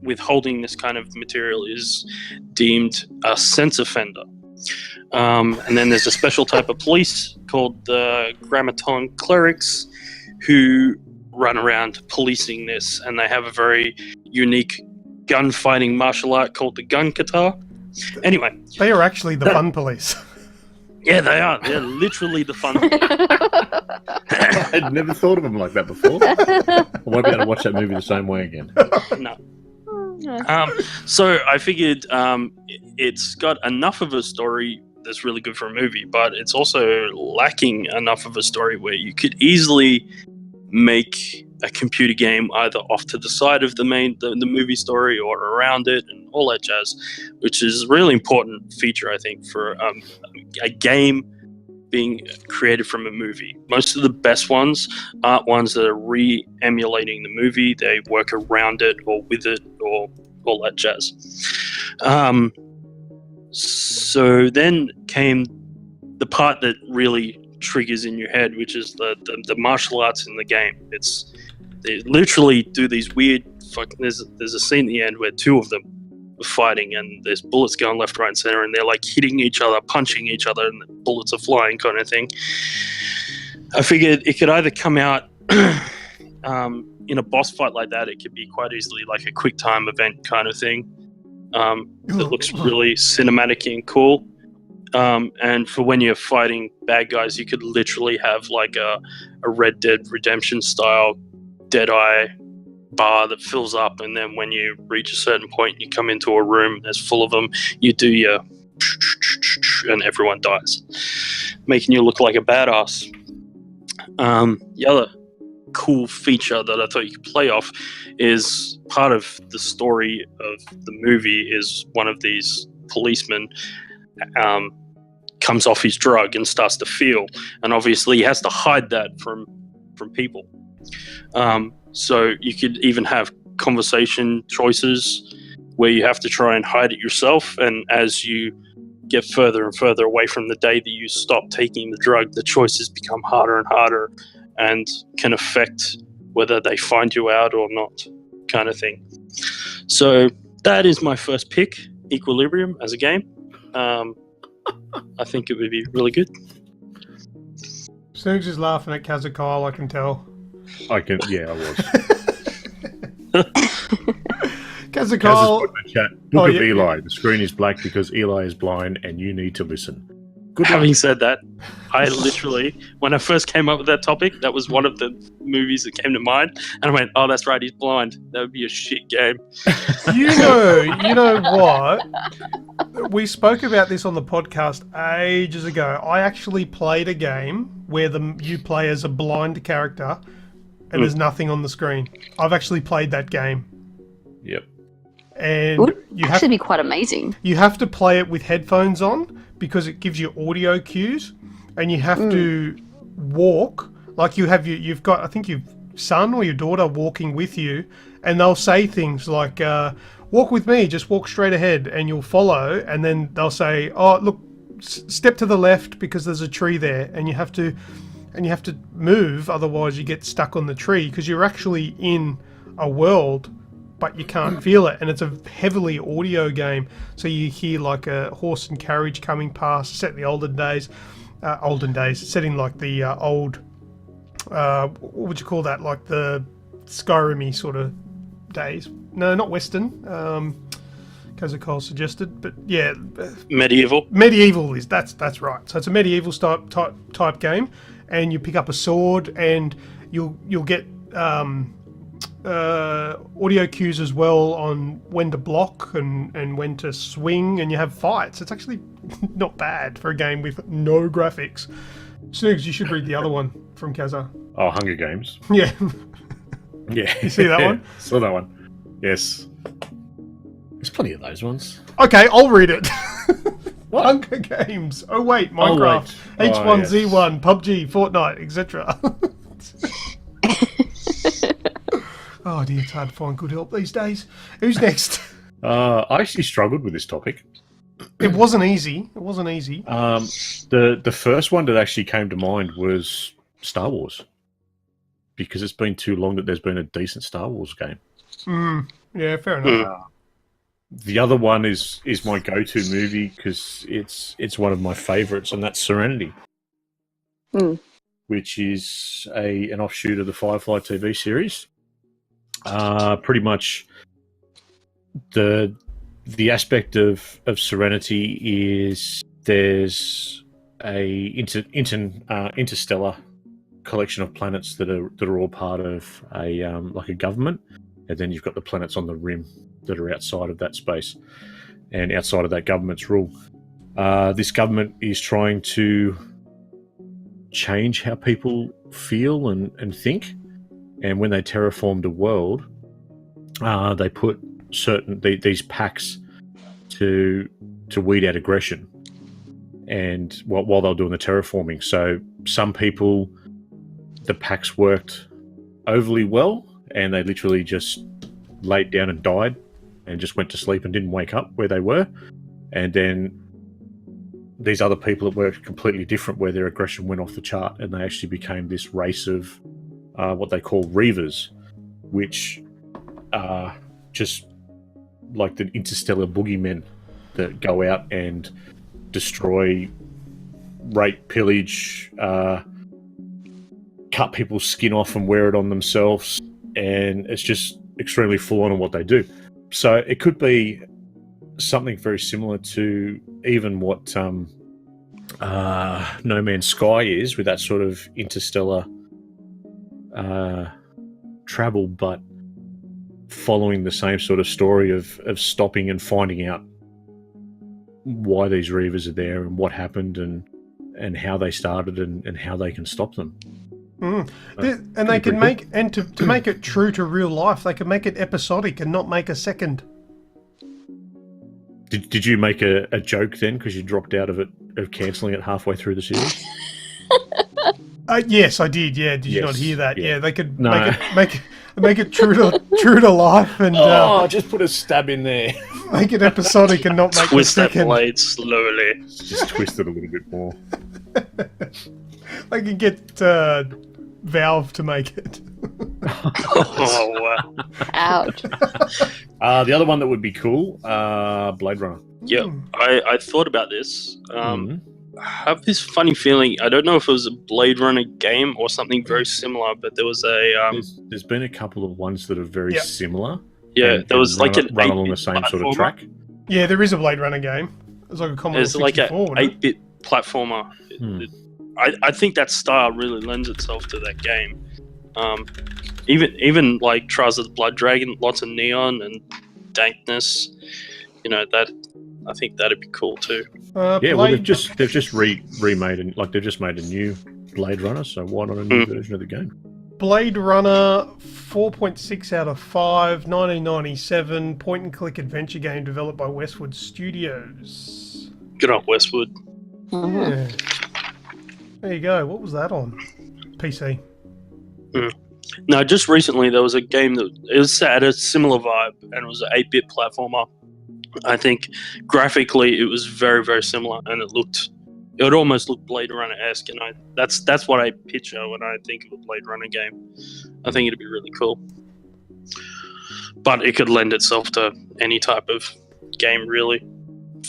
withholding this kind of material is deemed a sense offender. And then there's a special type of police called the Grammaton Clerics who run around policing this, and they have a very unique gunfighting martial art called the gun kata. Anyway.
They are actually the fun police.
Yeah, they are. They're literally the fun.
I'd never thought of them like that before. I won't be able to watch that movie the same way again.
No. So I figured it's got enough of a story that's really good for a movie, but it's also lacking enough of a story where you could easily make a computer game either off to the side of the movie story or around it and all that jazz, which is a really important feature, I think, for a game being created from a movie. Most of the best ones aren't ones that are re-emulating the movie. They work around it or with it or all that jazz. So then came the part that really triggers in your head, which is the martial arts in the game. They literally do these weird there's a scene at the end where 2 of them are fighting and there's bullets going left, right, and center, and they're like hitting each other, punching each other, and the bullets are flying kind of thing. I figured it could either come out in a boss fight like that. It could be quite easily like a quick time event kind of thing that looks really cinematic and cool. And for when you're fighting bad guys, you could literally have like a Red Dead Redemption style Deadeye bar that fills up, and then when you reach a certain point, you come into a room that's full of them, you do your and everyone dies. making you look like a badass. The other cool feature that I thought you could play off is part of the story of the movie is one of these policemen comes off his drug and starts to feel, and obviously he has to hide that from people. So you could even have conversation choices where you have to try and hide it yourself, and as you get further and further away from the day that you stop taking the drug, the choices become harder and harder and can affect whether they find you out or not, kind of thing. So that is my first pick, Equilibrium, as a game. I think it would be really good.
Snoogs is laughing at Kazakyle, I can tell.
I was.
Kazakyle.
Kaz has put in the chat. Book of
yeah.
Eli. The screen is black because Eli is blind and you need to listen. Good
Having
luck.
said that, I literally, when I first came up with that topic, that was one of the movies that came to mind, and I went, "Oh, that's right, he's blind. That would be a shit game."
You know what? We spoke about this on the podcast ages ago. I actually played a game where you play as a blind character, and there's nothing on the screen. I've actually played that game.
Yep.
It
And
would
you
actually be quite amazing.
have to play it with headphones on because it gives you audio cues, and you have to walk like you've got, I think, your son or your daughter walking with you, and they'll say things like, "Walk with me, just walk straight ahead," and you'll follow, and then they'll say, "Oh, look, step to the left because there's a tree there," and you have to move, otherwise you get stuck on the tree because you're actually in a world but you can't feel it, and it's a heavily audio game, so you hear like a horse and carriage coming past, set in the olden days, set in like the old, what would you call that, like the Skyrim-y sort of days. No, not Western, Kazakyle suggested, but yeah.
Medieval.
Medieval is, that's right. So it's a medieval type game, and you pick up a sword, and you'll get audio cues as well on when to block and when to swing, and you have fights. It's actually not bad for a game with no graphics. Snoogs, you should read the other one from Kaza.
Oh, Hunger Games.
Yeah.
Yeah.
You see that one?
Saw that one. Yes. There's plenty of those ones.
Okay, I'll read it.
What?
Hunger Games. Oh wait, Minecraft, H1Z1, PUBG, Fortnite, etc. Oh dear, it's hard to find good help these days. Who's next?
I actually struggled with this topic.
It wasn't easy.
The first one that actually came to mind was Star Wars, because it's been too long that there's been a decent Star Wars game.
Yeah, fair enough.
The other one is my go-to movie because it's one of my favourites, and that's Serenity, which is an offshoot of the Firefly TV series. Pretty much the aspect of Serenity is there's a interstellar collection of planets that are all part of a government, and then you've got the planets on the rim that are outside of that space and outside of that government's rule. This government is trying to change how people feel and think. And when they terraformed a world, they put these packs to weed out aggression, and while they were doing the terraforming. So some people, the packs worked overly well, and they literally just laid down and died, and just went to sleep and didn't wake up where they were. And then these other people that were completely different, where their aggression went off the chart, and they actually became this race of what they call Reavers, which are just like the interstellar boogeymen that go out and destroy, rape, pillage, cut people's skin off and wear it on themselves, and it's just extremely full on what they do. So it could be something very similar to even what No Man's Sky is, with that sort of interstellar travel, but following the same sort of story of stopping and finding out why these Reavers are there and what happened, and and how they started and how they can stop them.
And they can make to make it true to real life, they can make it episodic and not make a second.
Did you make a joke then because you dropped out of cancelling it halfway through the series?
Yes, I did. Yeah, did you
Yes,
not hear that?
yeah.
Yeah, they could make it true to life and
just put a stab in there.
make it episodic and not make
Twist
a
that
second.
blade slowly.
Just twist it a little bit more.
They could get Valve to make it.
Oh, wow.
Ouch.
The other one that would be cool, Blade Runner.
Yeah, I thought about this. I have this funny feeling. I don't know if it was a Blade Runner game or something very similar, but there was a
There's been a couple of ones that are very similar.
there was like an
run along the same sort of track.
Yeah, there is a Blade Runner game. It's like a Commodore
There's like
64,
an
wasn't it?
8-bit platformer. I think that style really lends itself to that game. Even like Trials of the Blood Dragon, lots of neon and dankness. You know, that I think that'd be cool too.
Yeah, well they've just remade and they've just made a new Blade Runner, so why not a new version of the game?
Blade Runner 4.6 out of 5, 1997, point-and-click adventure game developed by Westwood Studios.
Good on Westwood.
Yeah. There you go. What was that on? PC.
No, just recently there was a game that had a similar vibe, and it was an 8-bit platformer. I think graphically it was very, very similar, and it almost looked Blade Runner-esque, and that's what I picture when I think of a Blade Runner game. I think it'd be really cool. But it could lend itself to any type of game, really.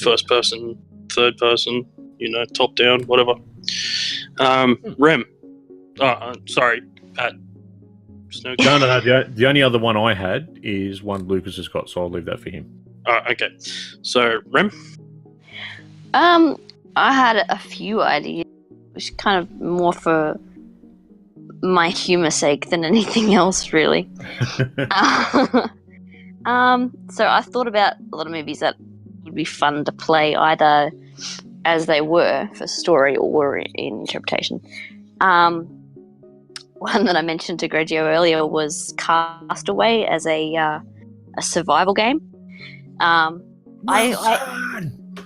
First person, third person, top down, whatever. Rem. Sorry, Pat. Snoogs.
No. The only other one I had is one Lucas has got, so I'll leave that for him.
Okay. So, Rem?
I had a few ideas, which kind of more for my humour sake than anything else, really. So I thought about a lot of movies that would be fun to play either as they were for story or in interpretation. One that I mentioned to Grejio earlier was Castaway as a survival game.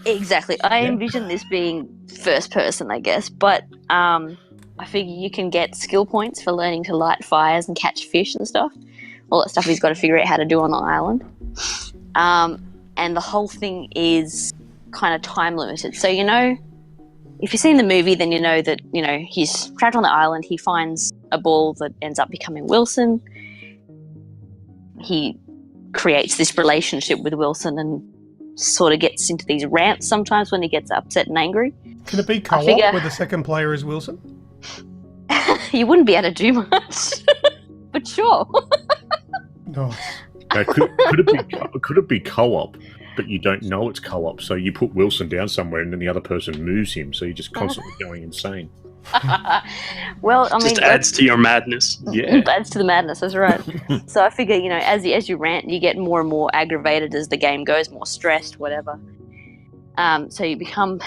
Exactly. I envision this being first person, I guess, but I figure you can get skill points for learning to light fires and catch fish and stuff. All that stuff he's got to figure out how to do on the island. And the whole thing is kind of time limited. So, if you've seen the movie, then you know that, he's trapped on the island. He finds a ball that ends up becoming Wilson. He creates this relationship with Wilson and sort of gets into these rants sometimes when he gets upset and angry.
Can it be co-op where the second player is Wilson?
You wouldn't be able to do much, but sure.
Nice.
Now, could it be co-op, but you don't know it's co-op, so you put Wilson down somewhere and then the other person moves him, so you're just constantly going insane.
Well, I mean,
just adds to your madness.
Yeah,
adds to the madness. That's right. So I figure, as you rant, you get more and more aggravated as the game goes, more stressed, whatever. So you become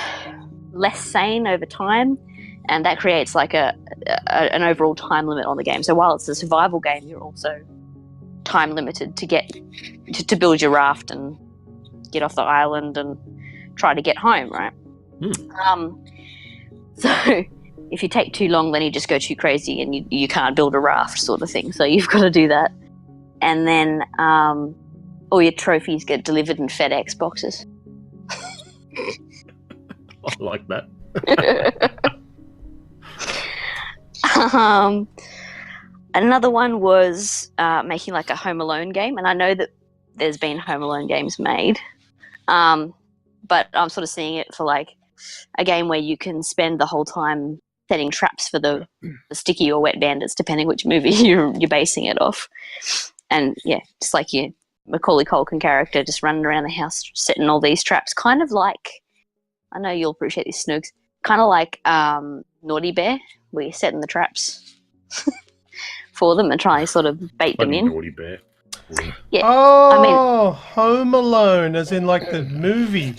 less sane over time, and that creates like an overall time limit on the game. So while it's a survival game, you're also time limited to build your raft and get off the island and try to get home, right? So if you take too long, then you just go too crazy and you can't build a raft, sort of thing. So you've got to do that. And then all your trophies get delivered in FedEx boxes.
I like that.
Another one was making like a Home Alone game. And I know that there's been Home Alone games made. But I'm sort of seeing it for like a game where you can spend the whole time setting traps for the sticky or wet bandits, depending which movie you're basing it off. And yeah, just like your Macaulay Culkin character just running around the house setting all these traps, kind of like, I know you'll appreciate these, Snoogs, kind of like Naughty Bear, where you're setting the traps for them and trying to sort of bait them in.
Naughty Bear.
Yeah.
Oh, Home Alone, as in like the movie.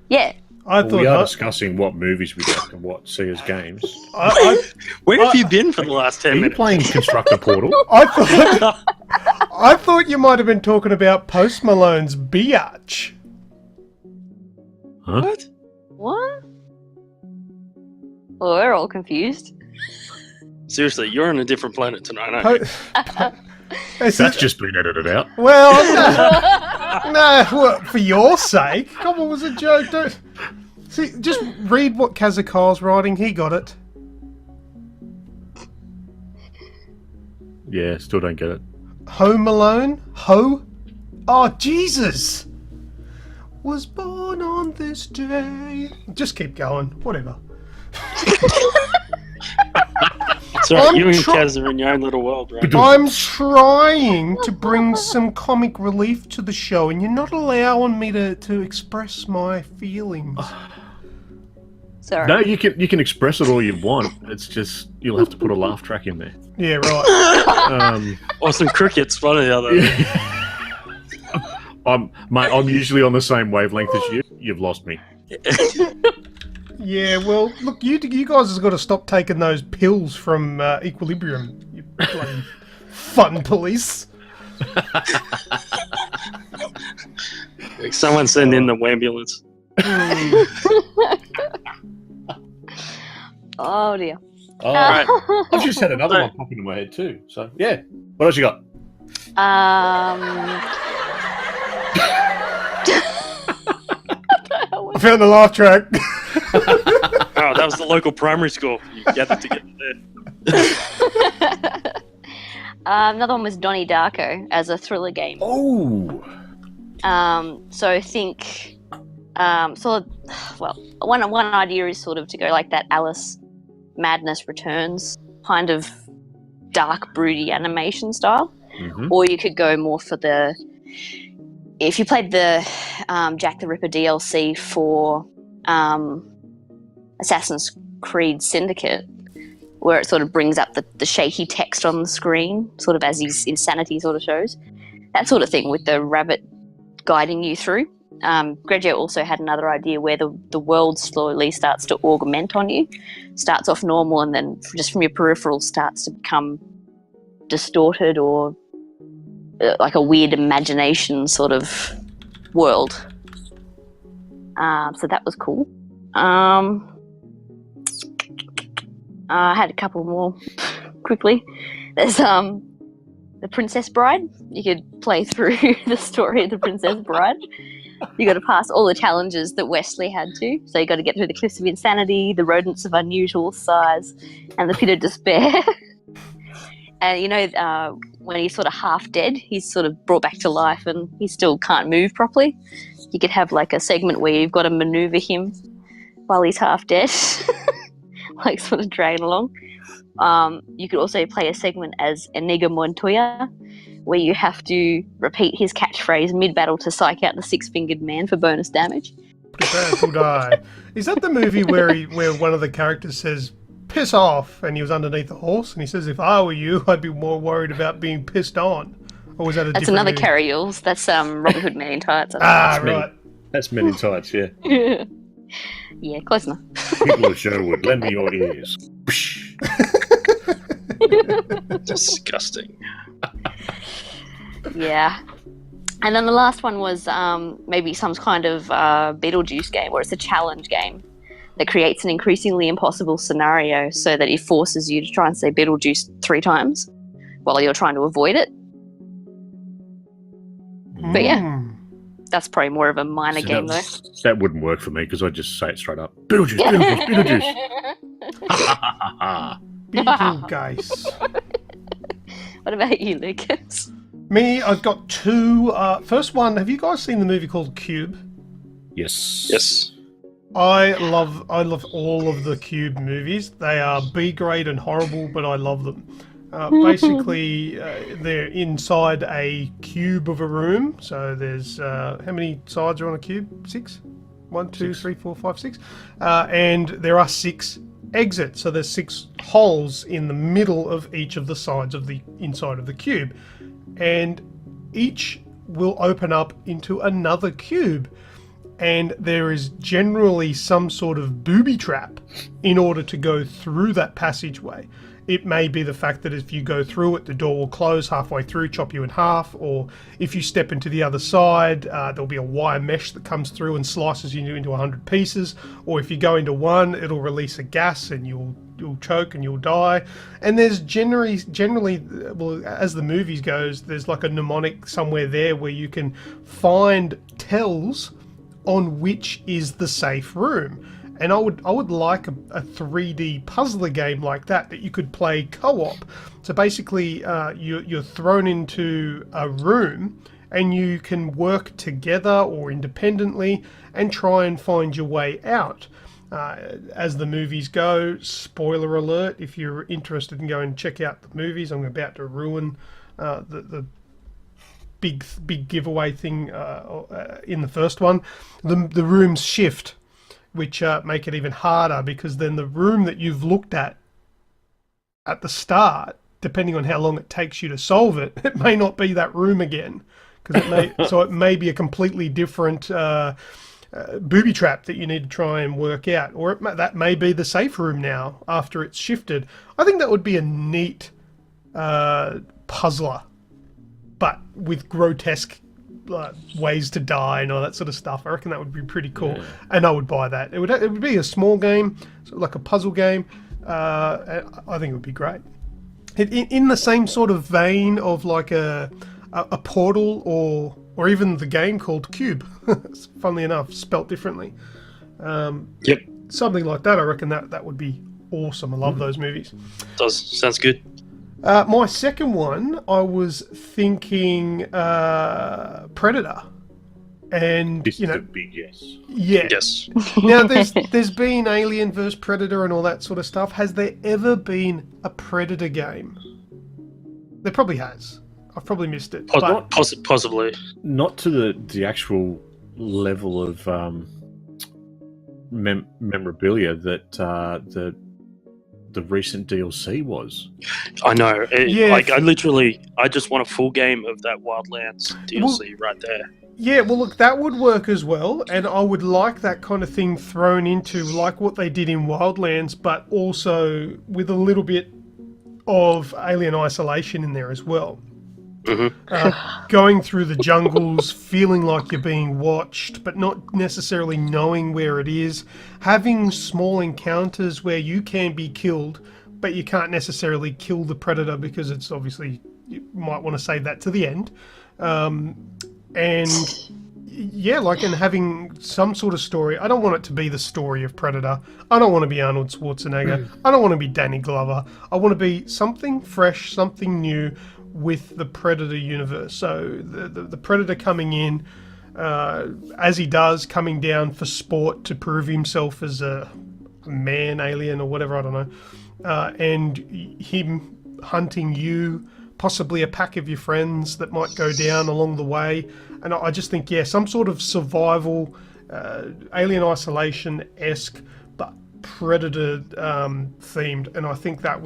Yeah.
I
Well,
thought
we are
I,
discussing what movies we like and see as games.
Where have you been for the last 10
Are you
minutes?
playing Constructor Portal?
I thought you might have been talking about Post Malone's Biatch.
Huh?
What?
What? Well, we're all confused.
Seriously, you're on a different planet tonight, aren't you?
That's just been edited out.
Well, no, what, for your sake. Come on, it was a joke. Don't... See, just read what Kazuka's writing. He got it.
Yeah, still don't get it.
Home Alone? Ho? Oh, Jesus! Was born on this day. Just keep going. Whatever.
It's alright,
I'm
you and
try-
Kaz are in your own little world, right?
I'm trying to bring some comic relief to the show, and you're not allowing me to express my feelings.
Sorry.
No, you can express it all you want. It's just you'll have to put a laugh track in there.
Yeah, right.
Or some crickets, one or the other.
I'm usually on the same wavelength as you. You've lost me.
Yeah, well, look, you guys have got to stop taking those pills from Equilibrium. You bloody fun police.
Someone send in the ambulance.
Oh dear.
Oh,
Right.
I've just had another one pop into my head too. So yeah, what else you got?
I found the laugh track.
Oh, that was the local primary school. You gathered together there.
Another one was Donnie Darko as a thriller game.
Oh,
So I think, one idea is sort of to go like that Alice Madness Returns kind of dark, broody animation style, or you could go more for if you played the Jack the Ripper DLC for Assassin's Creed Syndicate, where it sort of brings up the shaky text on the screen, sort of as his insanity sort of shows. That sort of thing with the rabbit guiding you through. Grejio also had another idea where the world slowly starts to augment on you. Starts off normal and then just from your peripheral starts to become distorted or like a weird imagination sort of world. So that was cool. I had a couple more quickly. There's the Princess Bride. You could play through the story of the Princess Bride. You got to pass all the challenges that Wesley had to. So you got to get through the Cliffs of Insanity, the Rodents of Unusual Size, and the Pit of Despair. And you know, when he's sort of half dead, he's sort of brought back to life, and he still can't move properly. You could have like a segment where you've got to maneuver him while he's half dead, like sort of dragging along. You could also play a segment as Inigo Montoya, where you have to repeat his catchphrase mid-battle to psych out the six-fingered man for bonus damage.
Prepare to die. Is that the movie where one of the characters says, "Piss off," and he was underneath a horse, and he says, "If I were you, I'd be more worried about being pissed on"? Or was that a
That's
different
another
movie?
Carrie Yules. That's Robin Hood Men in Tights.
Ah, right.
that's Men in Tights. Yeah,
Yeah, close enough.
people of Sherwood, lend me your ears.
Disgusting.
Yeah. And then the last one was maybe some kind of Beetlejuice game, where it's a challenge game that creates an increasingly impossible scenario so that it forces you to try and say Beetlejuice 3 times while you're trying to avoid it. But yeah, that's probably more of a minor game though.
That wouldn't work for me because I'd just say it straight up. Beetlejuice, Beetlejuice, Beetlejuice.
Beetlejuice.
What about you, Lucas?
Me, I've got 2. First one, have you guys seen the movie called Cube?
Yes.
Yes.
I love all of the Cube movies. They are B grade and horrible, but I love them. Basically, they're inside a cube of a room. So there's how many sides are on a cube? 6? 1, 2, 3, 4, 5, 6. And there are 6 exits. So there's 6 holes in the middle of each of the sides of the inside of the cube, and each will open up into another cube. and there is generally some sort of booby trap in order to go through that passageway. It may be the fact that if you go through it, the door will close halfway through, chop you in half, or if you step into the other side, there'll be a wire mesh that comes through and slices you into 100 pieces, or if you go into one, it'll release a gas and you'll choke and you'll die. And there's generally, well, as the movies goes, there's like a mnemonic somewhere there where you can find tells on which is the safe room. And I would like a 3D puzzler game like that you could play co-op. So basically, you're thrown into a room and you can work together or independently and try and find your way out. As the movies go, spoiler alert, if you're interested in going and check out the movies, I'm about to ruin the big giveaway thing in the first one. The rooms shift, which make it even harder, because then the room that you've looked at the start, depending on how long it takes you to solve it, it may not be that room again, because it may be a completely different booby trap that you need to try and work out, or that may be the safe room now after it's shifted. I think that would be a neat puzzler, but with grotesque ways to die and all that sort of stuff. I reckon that would be pretty cool, and I would buy that. It would be a small game, sort of like a puzzle game. I think it would be great. In the same sort of vein of like a Portal or even the game called Cube. Funnily enough, spelt differently.
Yep.
Something like that. I reckon that would be awesome. I love those movies.
Sounds good.
My second one, I was thinking Predator, and
This is a big yes.
yeah.
Yes.
Now there's been Alien vs Predator and all that sort of stuff. Has there ever been a Predator game? There probably has. I've probably missed it. But
Possibly.
Not to the actual level of memorabilia that the recent DLC was.
I know.
Yeah.
I just want a full game of that Wildlands DLC right there.
yeah, well, look, that would work as well, and I would like that kind of thing thrown into like what they did in Wildlands, but also with a little bit of Alien Isolation in there as well. Going through the jungles, feeling like you're being watched, but not necessarily knowing where it is. Having small encounters where you can be killed, but you can't necessarily kill the predator because it's obviously, you might want to save that to the end. And yeah, like, and having some sort of story. I don't want it to be the story of Predator. I don't want to be Arnold Schwarzenegger. I don't want to be Danny Glover. I want to be something fresh, something new, with the Predator universe. So the Predator coming in, as he does, coming down for sport to prove himself as a man alien or whatever, I don't know, and him hunting you, possibly a pack of your friends that might go down along the way. And I just think, yeah, some sort of survival, Alien Isolation-esque, but Predator themed, and I think that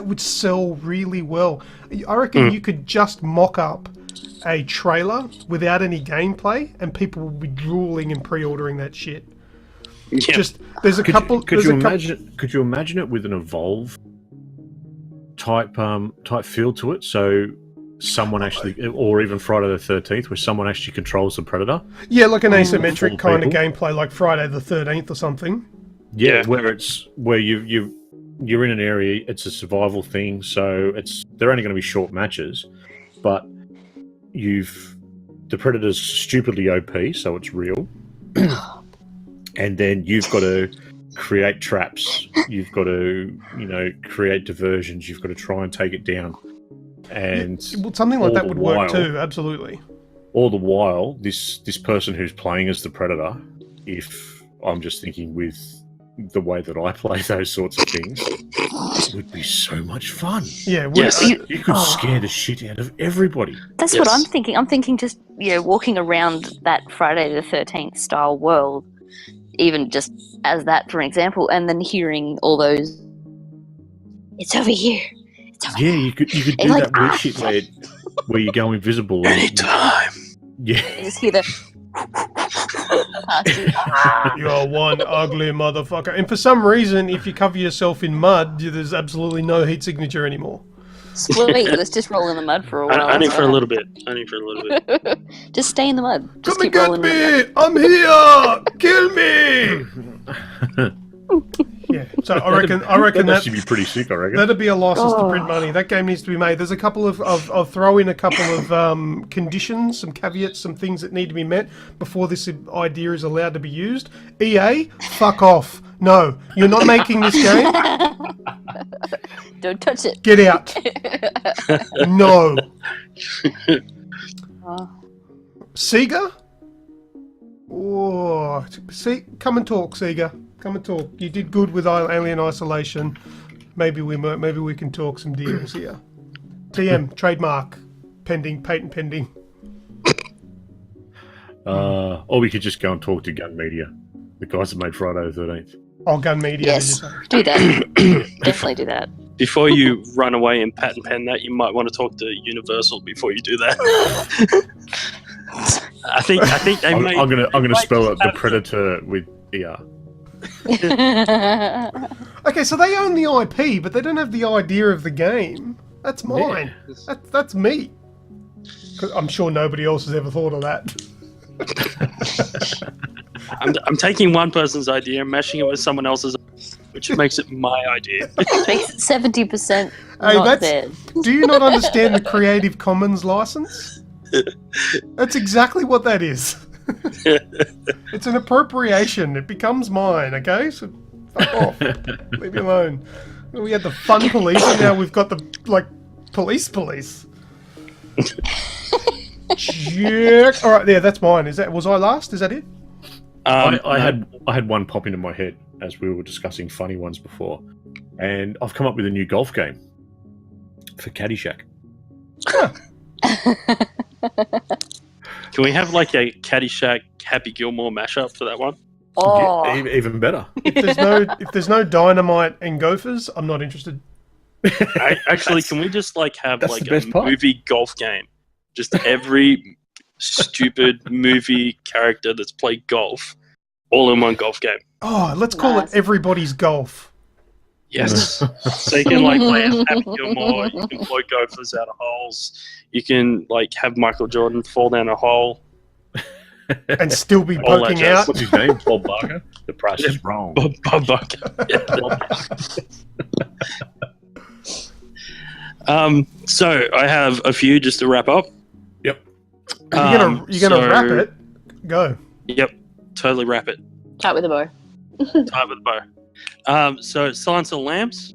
would sell really well. I reckon you could just mock up a trailer without any gameplay, and people will be drooling and pre-ordering that shit.
Yeah.
Just there's a couple.
Could you imagine it with an Evolve type feel to it? So someone actually, or even Friday the 13th, where someone actually controls the Predator.
Yeah, like an asymmetric kind of
people.
gameplay, like Friday the 13th or something.
Yeah, where you're in an area, it's a survival thing, so they're only going to be short matches, but the Predator's stupidly OP, so it's real, and then you've got to create traps, you've got to create diversions, you've got to try and take it down, and
something like that would work too, absolutely.
All the while, this person who's playing as the Predator, if I'm just thinking with the way that I play those sorts of things, it would be so much fun.
Yeah,
yes.
You could scare the shit out of everybody.
That's what I'm thinking. I'm thinking just, walking around that Friday the 13th style world, even just as that, for example, and then hearing all those, it's over here. It's over
Yeah, you could do that weird shit where you go invisible.
Anytime.
Yeah.
You just hear the
You're one ugly motherfucker. And for some reason, if you cover yourself in mud, there's absolutely no heat signature anymore.
Sweet, let's just roll in the mud for a while.
Only for a little bit. Only for a little bit.
Just stay in the mud. Just
Come and
keep
get
rolling in the
me! I'm here! Kill me! Yeah, so I reckon
That'd
that
actually be pretty sick, I reckon.
that'd be a license to print money. That game needs to be made. There's a couple of I'll throw in a couple of conditions, some caveats, some things that need to be met before this idea is allowed to be used. EA, fuck off. No, you're not making this game.
Don't touch it.
Get out. No. Sega? Oh, see, come and talk, Sega. Come and talk. You did good with Alien Isolation. Maybe we can talk some deals here. TM, trademark, pending, patent pending.
Or we could just go and talk to Gun Media, the guys that made Friday the 13th.
Oh, Gun Media.
Yes, do that. Definitely do that.
Before you run away and patent pen that, you might want to talk to Universal before you do that. I think they made.
I'm gonna spell it the Predator with ER.
Okay, so they own the IP, but they don't have the idea of the game. That's mine.
Yeah.
That's me. 'Cause I'm sure nobody else has ever thought of that.
I'm taking one person's idea and mashing it with someone else's, which makes it my idea.
Makes it 70%
Hey,
not
that's.
there.
Do you not understand the Creative Commons license? That's exactly what that is. It's an appropriation. It becomes mine, okay? So fuck off. Leave me alone. We had the fun police, and now we've got the, police. Check. Alright, yeah, that's mine. Was I last? Is that it?
I had one pop into my head as we were discussing funny ones before, and I've come up with a new golf game for Caddyshack.
Can we have like a Caddyshack Happy Gilmore mashup for that one?
Oh,
Yeah, even better.
If there's no dynamite and gophers, I'm not interested.
Actually, can we just have
that's
like
the best
a
part.
movie golf game? Just every stupid movie character that's played golf, all in one golf game.
Oh, let's call
Nice.
it Everybody's Golf.
Yes. So you can play as Happy Gilmore, you can blow gophers out of holes, you can have Michael Jordan fall down a hole.
And still be
All that
poking
jazz.
out.
What's his name? Bob Barker. The price is wrong.
Bob Barker. So I have a few just to wrap up.
Yep.
You're gonna wrap it. Go.
Yep, totally wrap it.
Tight with a bow.
Tie with a bow. So Silence of the Lambs,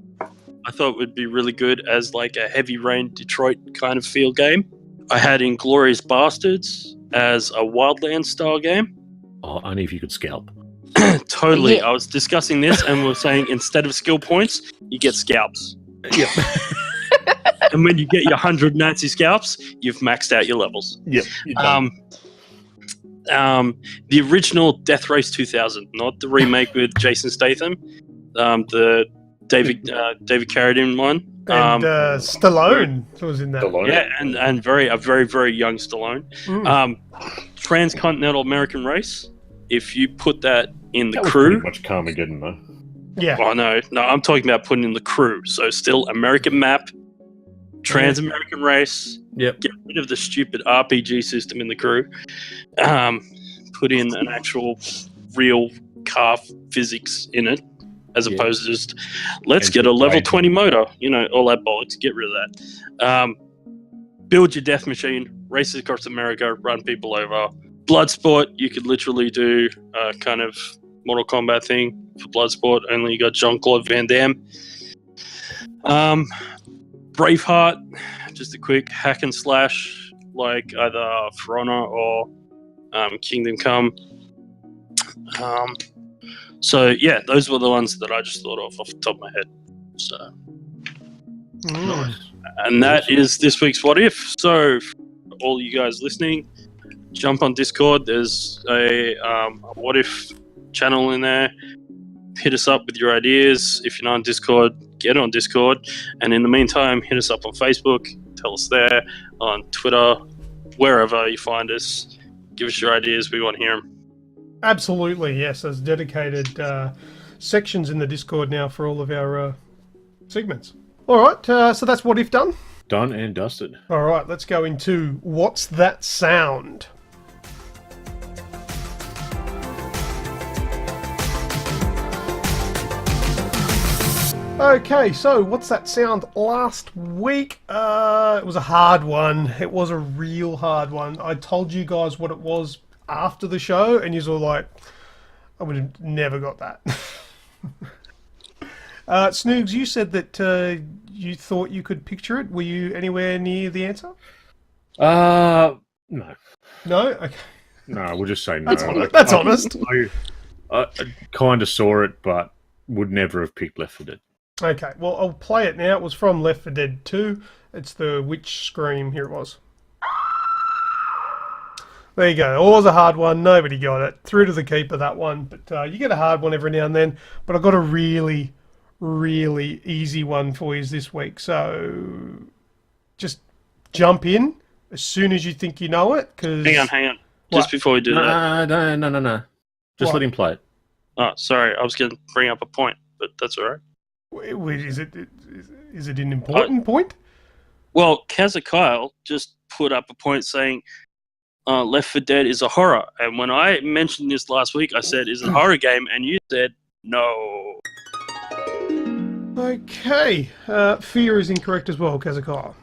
I thought would be really good as a Heavy Rain Detroit kind of feel game. I had Inglourious Bastards as a Wildlands style game.
Oh, only if you could scalp.
Totally.
Yeah.
I was discussing this and we were saying instead of skill points, you get scalps.
Yep.
And when you get your 100 Nazi scalps, you've maxed out your levels.
Yep.
The original Death Race 2000, not the remake with Jason Statham, the David Carradine one.
And Stallone was in that.
Yeah, and a very very young Stallone. Transcontinental American Race. If you put that in the
That was
crew,
pretty much Carmageddon, though.
Yeah.
oh no, I'm talking about putting in the crew. So still American map, Trans-American Race.
Yep.
Get rid of the stupid RPG system in the crew. Put in an actual real car physics in it, as opposed to just let's get a level 20 motor. All that bollocks. Get rid of that. Build your death machine, races across America, run people over. Bloodsport, you could literally do a kind of Mortal Kombat thing for Bloodsport, only you got Jean-Claude Van Damme. Braveheart, just a quick hack and slash, like either For Honor or Kingdom Come. So yeah, those were the ones that I just thought of off the top of my head. So, and that is this week's What If. So, for all you guys listening, jump on Discord. There's a What If channel in there. Hit us up with your ideas. If you're not on Discord, get on Discord. And in the meantime, hit us up on Facebook. Tell us there. On Twitter, wherever you find us. Give us your ideas. We want to hear them.
Absolutely, yes. There's dedicated sections in the Discord now for all of our segments. All right, so that's What If done.
Done and dusted.
All right, let's go into What's That Sound? Okay, so what's that sound last week? It was a hard one. It was a real hard one. I told you guys what it was after the show, and you were like, I would have never got that. Snoogs, you said that you thought you could picture it. Were you anywhere near the answer?
No.
No? Okay.
No, we'll just say no.
That's honest.
I kind of saw it, but would never have picked Left 4 Dead.
Okay, well, I'll play it now. It was from Left 4 Dead 2. It's the witch scream. Here it was. There you go. It was a hard one. Nobody got it. Through to the keeper, that one. But you get a hard one every now and then. But I've got a really, really easy one for you this week. So just jump in as soon as you think you know it. Cause...
Hang on. Just before we do that.
No. Just let him play it.
Oh, sorry. I was going to bring up a point, but that's all right.
Wait, is it an important point?
Well, Kazakyle just put up a point saying Left 4 Dead is a horror. And when I mentioned this last week, I said, is it a horror game? And you said, no.
Okay. Fear is incorrect as well, Kazakyle.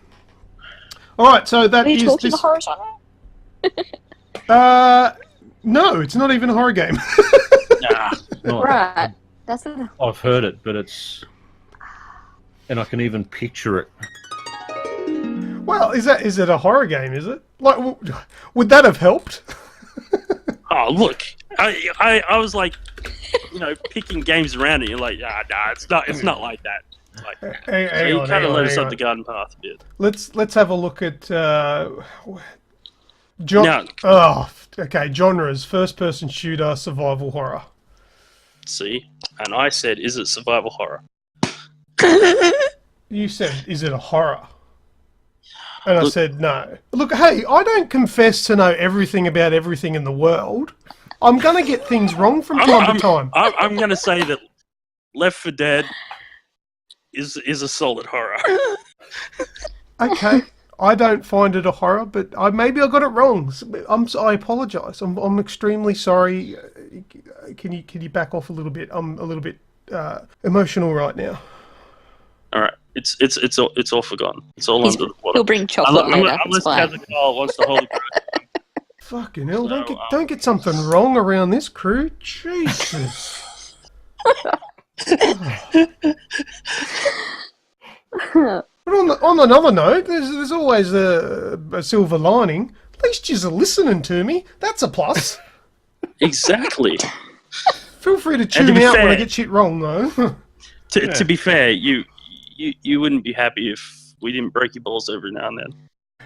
All right, so that
Are you
is
talking
this...
the horror genre?
No, it's not even a horror game.
Nah,
Right. That's it.
I've heard it, but it's... And I can even picture it.
Well, is it a horror game, is it? Like, would that have helped?
Oh, look. I was like, picking games around it. You're like, nah, it's not like that. Like,
hang on,
kind of let us
hang
up the garden path a bit.
Let's have a look at genres: first-person shooter, survival horror.
See, and I said, is it survival horror?
You said, is it a horror? And I said, no. Look, hey, I don't confess to know everything about everything in the world. I'm going to get things wrong from time to time.
I'm going to say that Left 4 Dead is a solid horror.
Okay. I don't find it a horror, but maybe I got it wrong. I apologise. I'm extremely sorry. Can you back off a little bit? I'm a little bit emotional right now.
All right, it's all forgotten. It's all under the water.
He'll bring chocolate later.
Unless Kazakyle wants to hold it.
Fucking hell! Don't get something wrong around this crew. Jesus. But on another note, there's always a silver lining. At least you're listening to me. That's a plus.
Exactly.
Feel free to tune out when I get shit wrong, though.
To be fair, you wouldn't be happy if we didn't break your balls every now and then.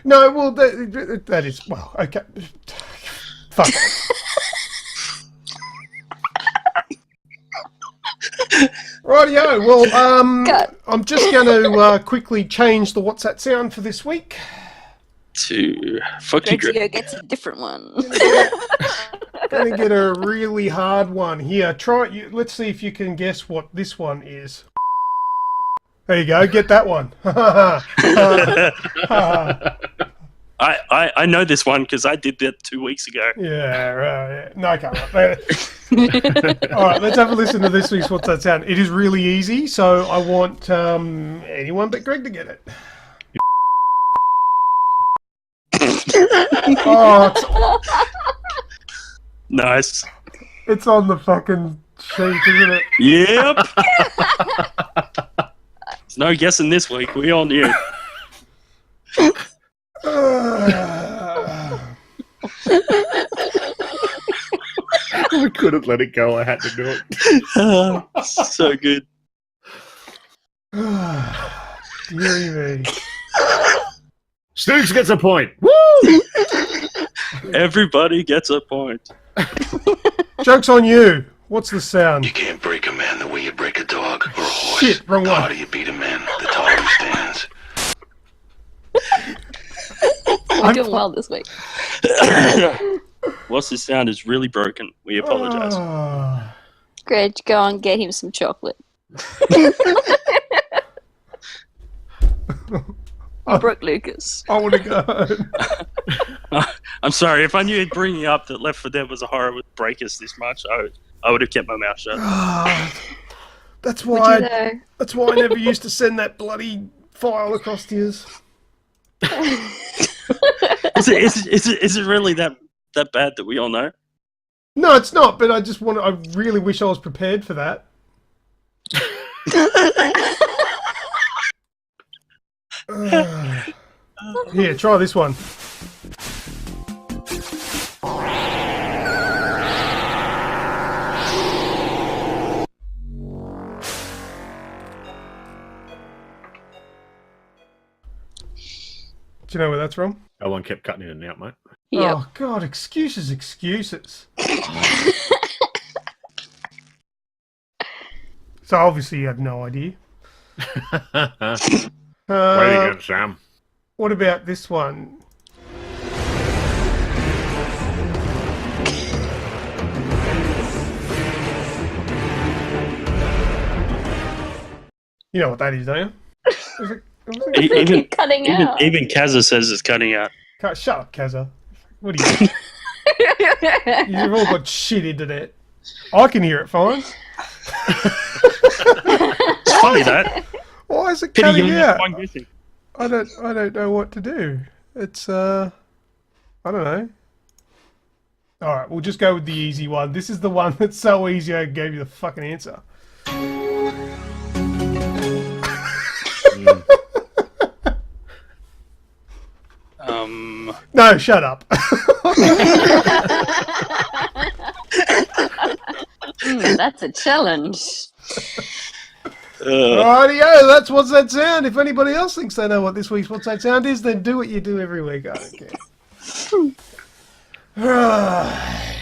No, well, that is... Well, okay. Fuck. Rightio, well, I'm just going to quickly change the What's That Sound for this week.
To fuck you,
Grejio gets a different one.
Going to get a really hard one here. Let's see if you can guess what this one is. There you go, get that one.
I know this one because I did that 2 weeks ago.
Yeah, right. No, I can't. All right, let's have a listen to this week's What's That Sound. It is really easy, so I want anyone but Greg to get it. Oh,
Nice.
it's on the fucking sheet, isn't it?
Yep. There's no guessing this week. We all knew.
I couldn't let it go. I had to do it.
So good.
Deary me.
Snoogs gets a point. Woo!
Everybody gets a point.
Joke's on you. What's the sound?
You can't break a man the way you break a dog or a horse.
Shit, wrong
The
one.
harder you beat a man, the taller he stands.
We're doing well this week.
What's this sound is really broken. We apologise.
Ah.
Greg, go and get him some chocolate. You broke Lucas.
I want to go home.
I'm sorry. If I knew bringing up that Left 4 Dead was a horror would break us this much, I would have kept my mouth shut.
Ah, that's
Would
why.
you though?
That's why I never used to send that bloody file across to you.
Is it really that bad that we all know?
No, it's not. But I really wish I was prepared for that. Here, try this one. Do you know where that's from?
That one kept cutting in and out, mate.
Yep.
Oh, God, excuses. So obviously you have no idea.
Where are you going, Sam?
What about this one? You know what that is, don't you?
Cutting out.
Even Kazza says it's cutting out.
Shut up, Kazza. What are you? You've all got shit internet. I can hear it fine.
It's funny that.
Why is it
Pity
cutting
you
out?
one guessing.
I don't know what to do. It's I don't know. All right, we'll just go with the easy one. This is the one that's so easy I gave you the fucking answer. No, shut up.
That's a challenge.
Rightio, that's What's That Sound. If anybody else thinks they know what this week's What's That Sound is, then do what you do every week. I don't care. Right.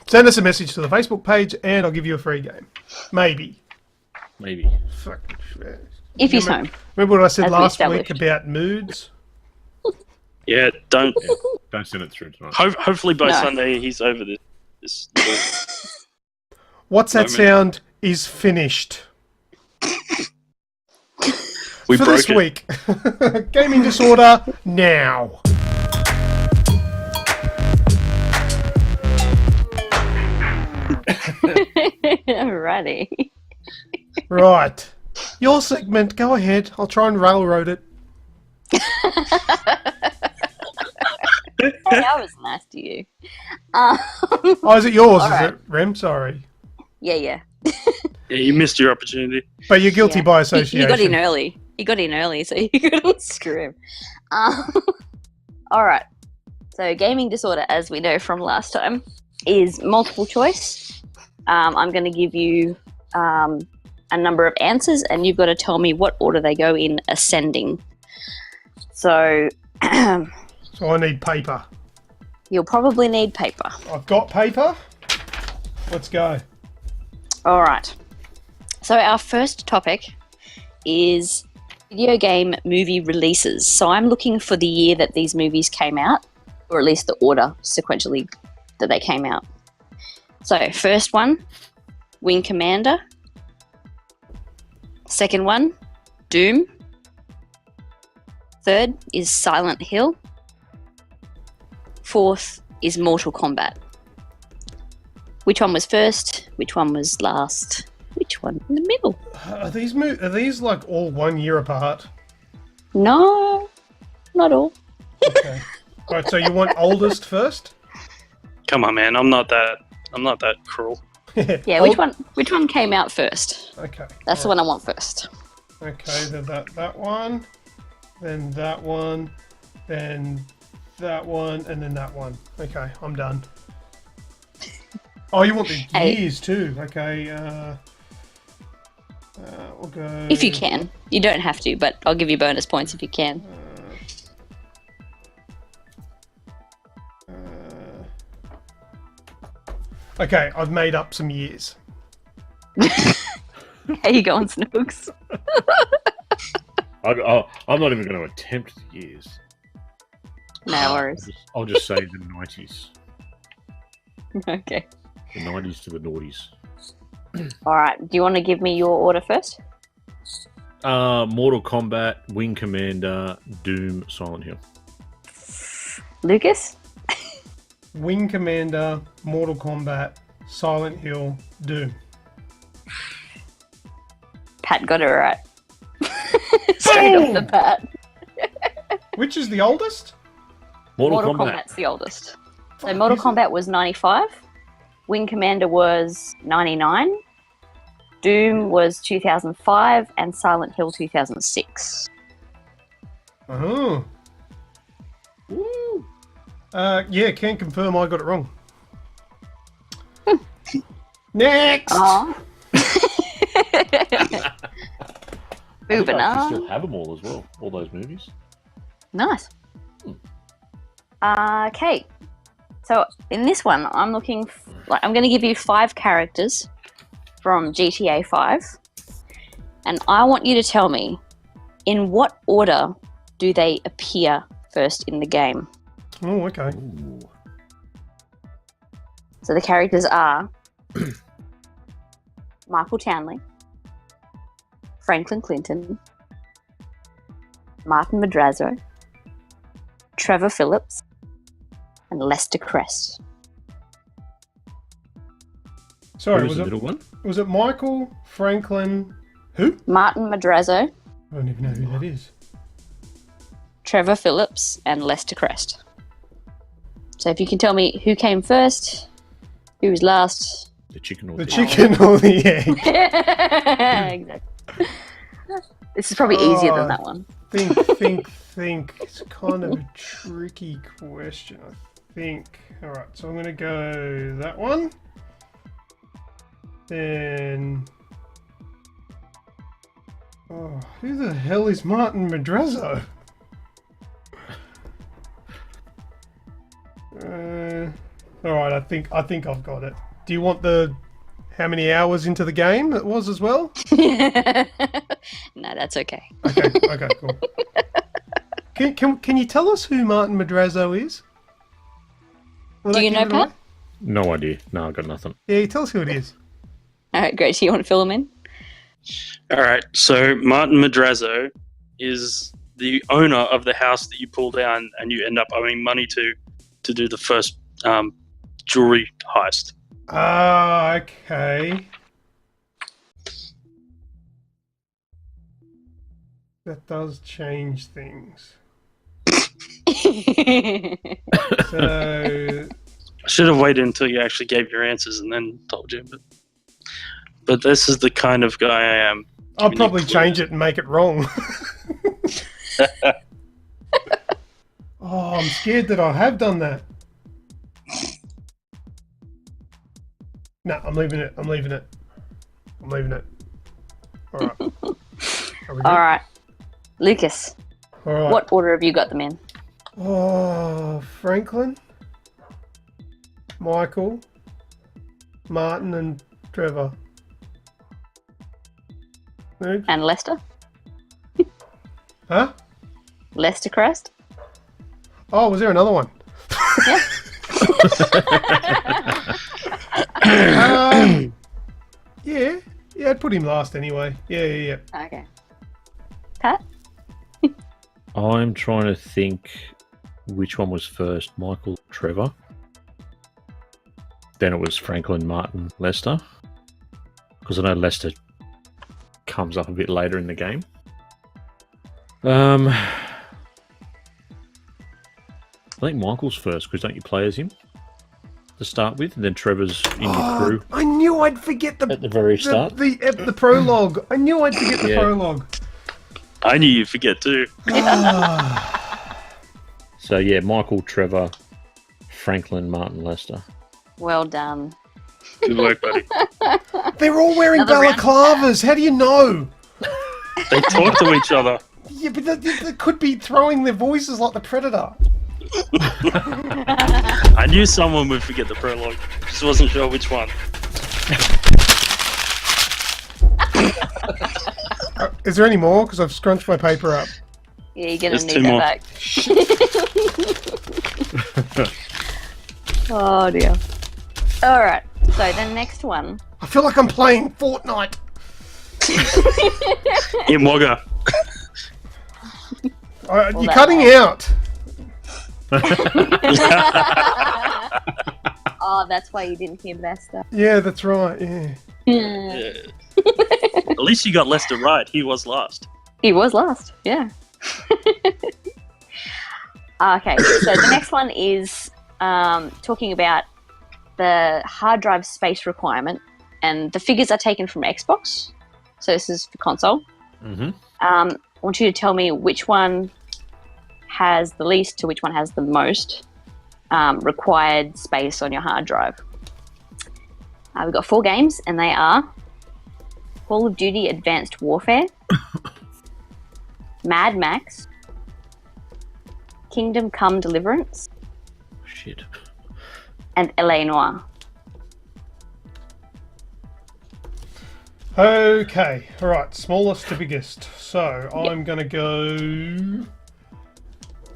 Send us a message to the Facebook page and I'll give you a free game. Maybe. Fuck.
If he's home.
Remember what I said
As we
last week
established.
about moods?
Yeah, don't.
Don't send it through tonight.
Hopefully by
No.
Sunday he's over this.
What's That
Moment.
Sound is finished.
We
For
broke
this
it.
week. Gaming disorder now.
Alrighty.
Right. Your segment, go ahead. I'll try and railroad it.
Hey, I was nice to you.
Oh, is it yours,
All
is
right.
it, Rem? Sorry.
Yeah.
Yeah, you missed your opportunity.
But you're guilty
Yeah.
by
He
association.
got in early. So you couldn't screw him. Alright. So gaming disorder, as we know from last time, is multiple choice. I'm going to give you a number of answers and you've got to tell me what order they go in ascending. So
So I need paper.
you'll probably need paper.
I've got paper. Let's go.
All right. So our first topic is video game movie releases. So I'm looking for the year that these movies came out, or at least the order sequentially that they came out. So first one, Wing Commander. Second one, Doom. Third is Silent Hill. Fourth is Mortal Kombat. Which one was first? Which one was last? Which one in the middle?
Are these like all 1 year apart?
No, not all.
Okay. Alright, so you want oldest first?
Come on, man. I'm not that cruel.
Yeah, which one came out first?
Okay.
That's the one I want first.
Okay, then that one, then that one, then that one, and then that one. Okay, I'm done. Oh, you want the
Hey.
years too? Okay. We'll go.
If you can. You don't have to, but I'll give you bonus points if you can.
Okay, I've made up some years.
How you going, Snoogs?
I'm not even going to attempt the years.
No worries.
I'll just say the 90s.
Okay.
The 90s to the noughties.
All right. Do you want to give me your order first?
Mortal Kombat, Wing Commander, Doom, Silent Hill.
Lucas?
Wing Commander, Mortal Kombat, Silent Hill, Doom.
Pat got it right. Straight off the bat.
Which is the oldest?
Mortal Kombat.
Kombat's the oldest. So
Fuck,
Mortal
is it?
Kombat was 95. Wing Commander was 99. Doom was 2005. And Silent Hill 2006.
Oh.
Woo.
Yeah, can confirm I got it wrong. Next!
Oh.
I
Moving
actually
on.
still have them all as well, all those movies.
Nice. Okay. So in this one, I'm I'm going to give you 5 characters from GTA 5, and I want you to tell me in what order do they appear first in the game.
Oh, okay.
Ooh.
So the characters are Michael Townley, Franklin Clinton, Martin Madrazo, Trevor Phillips, and Lester Crest.
Sorry,
Who
was
the
it,
middle one?
was it Michael, Franklin, who?
Martin Madrazo,
I don't even know who that is.
Trevor Phillips, and Lester Crest. So if you can tell me who came first, who was last.
The chicken or
The
the
chicken or the egg?
Exactly. This is probably easier than that one.
Think. It's kind of a tricky question, I think. Alright, so I'm going to go that one. Then... Oh, who the hell is Martin Madrazo? Alright, I think I've got it. Do you want the how many hours into the game it was as well?
No, that's okay.
Okay, cool. Can you tell us who Martin Madrazo is? Will
Do
that
you
give
know,
it
Pat?
away?
No idea. No, I got nothing.
Yeah, tell us who it is.
All right, great. So you want to fill them in?
All right. So Martin Madrazo is the owner of the house that you pull down, and you end up owing money to do the first jewelry heist.
Ah, okay. That does change things. So,
I should have waited until you actually gave your answers and then told you. But this is the kind of guy I am.
I'll probably change it and make it wrong. Oh, I'm scared that I have done that. No, I'm leaving it. All right. Are we good?
All right. Lucas,
All right.
what order have you got them in?
Oh, Franklin, Michael, Martin, and Trevor. Snoogs?
And Lester?
Huh?
Lester Crest?
Oh, was there another one? Yeah, I'd put him last anyway. Yeah.
Okay. Pat?
I'm trying to think which one was first, Michael, Trevor. Then it was Franklin, Martin, Lester. Because I know Lester comes up a bit later in the game. I think Michael's first, because don't you play as him to start with, and then Trevor's in your crew
I knew I'd forget
at the very start.
the prologue. I knew I'd forget the
Yeah.
prologue.
I knew you'd forget too.
So yeah, Michael, Trevor, Franklin, Martin, Lester.
Well done.
Good work, buddy.
They're all wearing
Another round.
balaclavas. How do you know?
They talk to each other.
Yeah, but they could be throwing their voices like the Predator.
I knew someone would forget the prologue. Just wasn't sure which one.
Is there any more? Because I've scrunched my paper up.
Yeah, you're going
There's
to
two
need
more.
that back. Oh, dear. All right. So the next one.
I feel like I'm playing Fortnite.
In Wagga.
You're
that
cutting
way.
out.
Oh, that's why you didn't hear Lester.
Yeah, that's right. Yeah.
Yeah. At least you got Lester right. He was last.
He was last. Yeah. Okay. So the next one is talking about the hard drive space requirement, and the figures are taken from Xbox. So this is for console.
Mm-hmm.
I want you to tell me which one has the least to which one has the most required space on your hard drive. We've got 4 games, and they are Call of Duty Advanced Warfare, Mad Max, Kingdom Come Deliverance,
Shit.
and LA Noire.
Okay, all right, smallest to biggest. So I'm going to go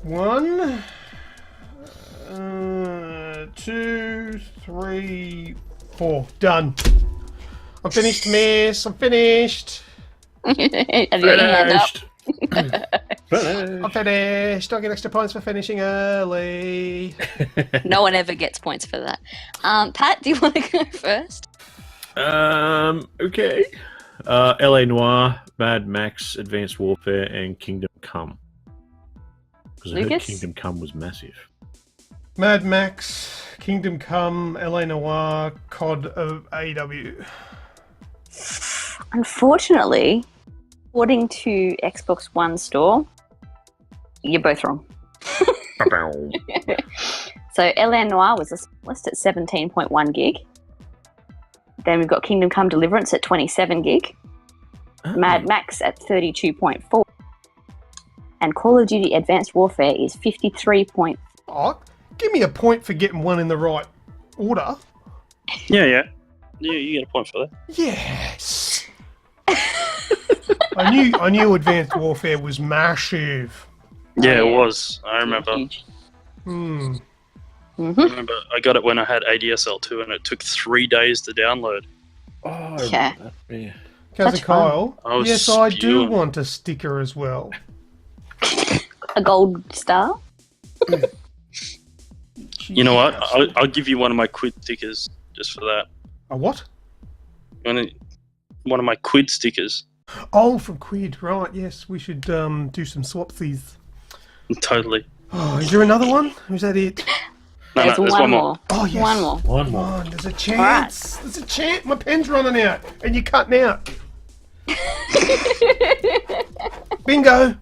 1, 2, 3, 4. Done. I'm finished, miss. I'm finished.
Have you got your hand up?
I'm finished. I get extra points for finishing early.
No one ever gets points for that. Pat, do you want to go first?
Okay. LA Noire, Mad Max, Advanced Warfare, and Kingdom Come. Because I heard
Lucas?
Kingdom Come was massive.
Mad Max, Kingdom Come, LA Noire, COD of AW.
Unfortunately, according to Xbox One store, you're both wrong. So LA Noire was the smallest at 17.1 gig. Then we've got Kingdom Come Deliverance at 27 gig. Mad Max at 32.4. And Call of Duty Advanced Warfare is 53.
Oh, give me a point for getting one in the right order.
Yeah. You get a point for that.
Yes. I knew Advanced Warfare was massive.
Yeah,
Oh,
it
yeah.
was. I remember.
Huge.
Hmm.
Mm-hmm.
I remember I got it when I had ADSL too, and it took 3 days to download.
Oh, I
Yeah.
remember that. Yeah.
Cousin
Such fun.
Kyle,
I was
yes, I do
spewing.
want a sticker as well.
A gold star.
You know what? I'll give you one of my quid stickers just for that.
A what?
One of my quid stickers.
Oh, from Quid, right? Yes, we should do some swapsies.
Totally.
Oh, is there another one? Or is that it?
No,
There's
there's
one
one more.
more.
Oh, yes.
One more.
One
Come
more.
on, there's a chance. There's a chance. My pen's running out, and you're cutting out. Bingo.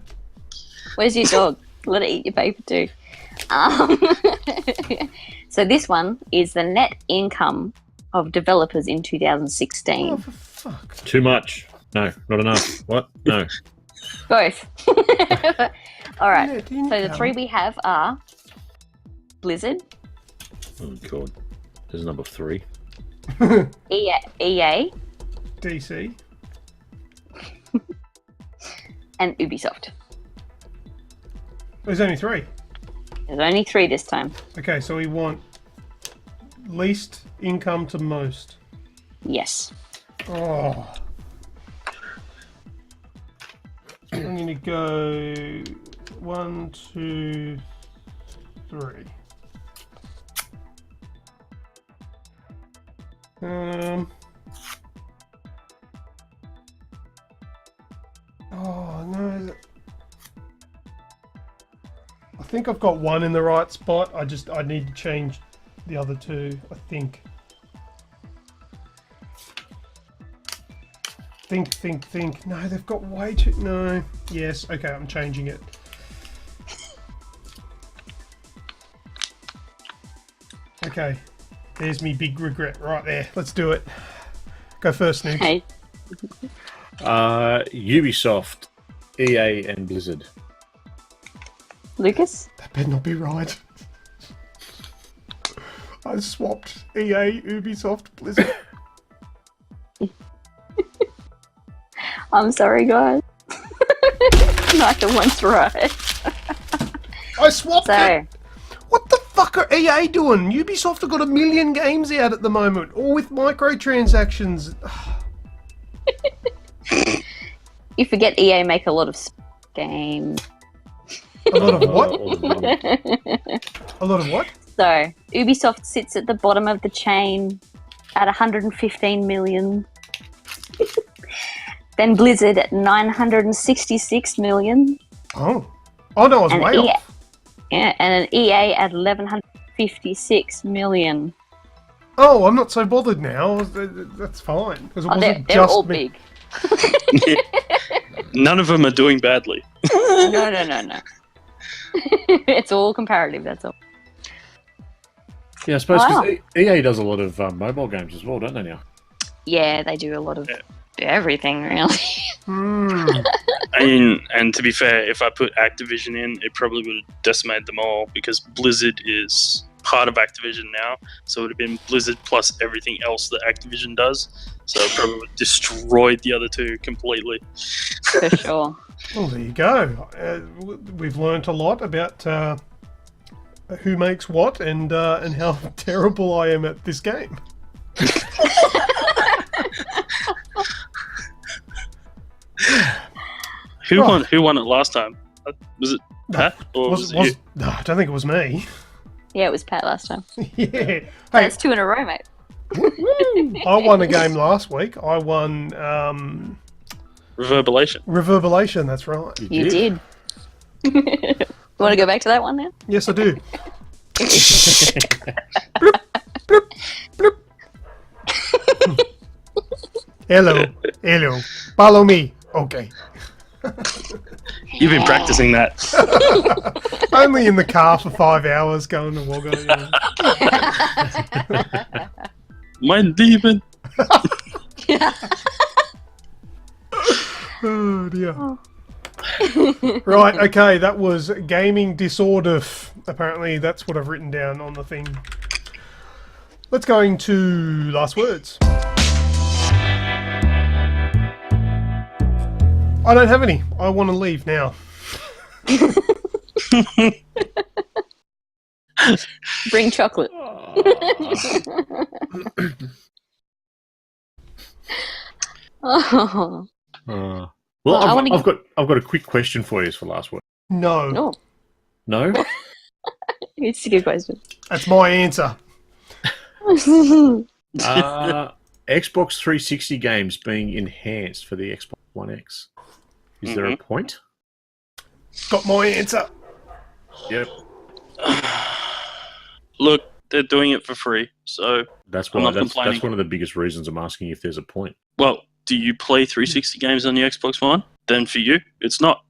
Where's your dog? Let it eat your paper too. So this one is the net income of developers in 2016.
Oh, for fuck.
Too much. No, not enough. What? No.
Both. All right.
Net
So the
income.
3 we have are Blizzard,
Oh, God. There's number 3.
EA,
DC.
and Ubisoft.
There's only 3.
There's only 3 this time.
Okay, so we want least income to most.
Yes.
Oh. I'm gonna go 1, 2, 3. Oh no. I think I've got one in the right spot. I need to change the other 2, I think. Think. No, they've got way too... No. Yes, okay, I'm changing it. Okay. There's me big regret right there. Let's do it. Go first, Snoogs.
Hey.
Ubisoft, EA, and Blizzard.
Lucas?
That better not be right. I swapped EA, Ubisoft, Blizzard.
I'm sorry, guys. Neither one's right.
I swapped
So,
it! What the fuck are EA doing? Ubisoft have got 1 million games out at the moment, all with microtransactions.
You forget EA make a lot of games.
A lot of what? A lot of what?
So, Ubisoft sits at the bottom of the chain at 115 million. Then Blizzard at 966 million.
Oh. Oh no, I was way off.
Yeah, and an EA at 1156 million.
Oh, I'm not so bothered now. That's fine. Because it wasn't
they're
just
all
me.
big.
None of them are doing badly.
No. It's all comparative, that's all.
Yeah, I suppose
Wow.
because EA does a lot of mobile games as well, don't they now?
Yeah, they do a lot of everything, really.
And to be fair, if I put Activision in, it probably would have decimated them all because Blizzard is part of Activision now. So it would have been Blizzard plus everything else that Activision does. So it probably would have destroyed the other two completely.
For sure.
Well, there you go. We've learnt a lot about who makes what and how terrible I am at this game.
Who won it last time? Was it Pat or was it you?
No, I don't think it was me.
Yeah, it was Pat last time.
Yeah. Hey,
That's 2 in a row, mate.
I won a game last week. I won
Reverberation.
Reverberation, that's right.
You did. You want to go back to that one now?
Yes, I do. Bloop, bloop, bloop. Hello. Follow me. Okay.
You've been practicing that.
Only in the car for 5 hours going to Wagga.
Mein Lieben.
Oh dear. Right, okay, that was gaming disorder. Apparently that's what I've written down on the thing. Let's go into last words. I don't have any. I want to leave now.
Bring chocolate. Oh.
Well,
I wanna
I've got a quick question for you for last word.
No.
No.
No?
It's a good question.
That's my answer.
Xbox 360 games being enhanced for the Xbox One X. Is there a point?
Got my answer.
Yep.
Look, they're doing it for free, so
That's
I'm
why.
not
That's
complaining.
one of the biggest reasons I'm asking if there's a point.
Well, do you play 360 games on the Xbox One? Then for you, it's not.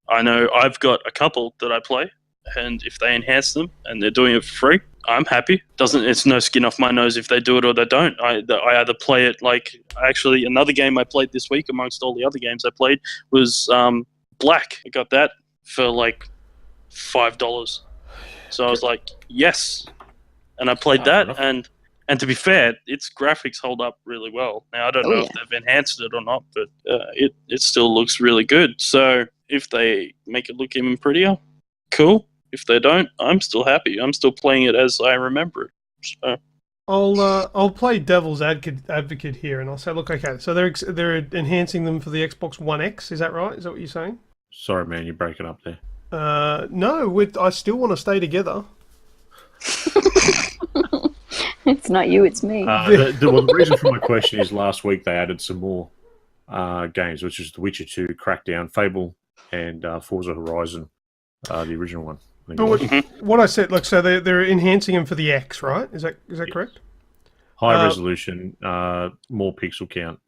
I know I've got a couple that I play, and if they enhance them and they're doing it for free, I'm happy. It's no skin off my nose if they do it or they don't. I either play it like actually another game I played this week amongst all the other games I played was Black. I got that for like $5. So I was like, yes, and I played that
enough.
And to be fair, its graphics hold up really well. Now, I don't know if they've enhanced it or not, but it still looks really good. So if they make it look even prettier, cool. If they don't, I'm still happy. I'm still playing it as I remember it. So.
I'll play devil's advocate here, and I'll say, look, okay, so they're enhancing them for the Xbox One X. Is that right? Is that what you're saying?
Sorry, man, you're breaking up there.
No, I still want to stay together.
It's not you, it's me.
The reason for my question is last week they added some more games, which is The Witcher 2, Crackdown, Fable, and Forza Horizon, the original one. I think
But what I said, look, so they're enhancing them for the X, right? Is that correct?
High resolution, more pixel count,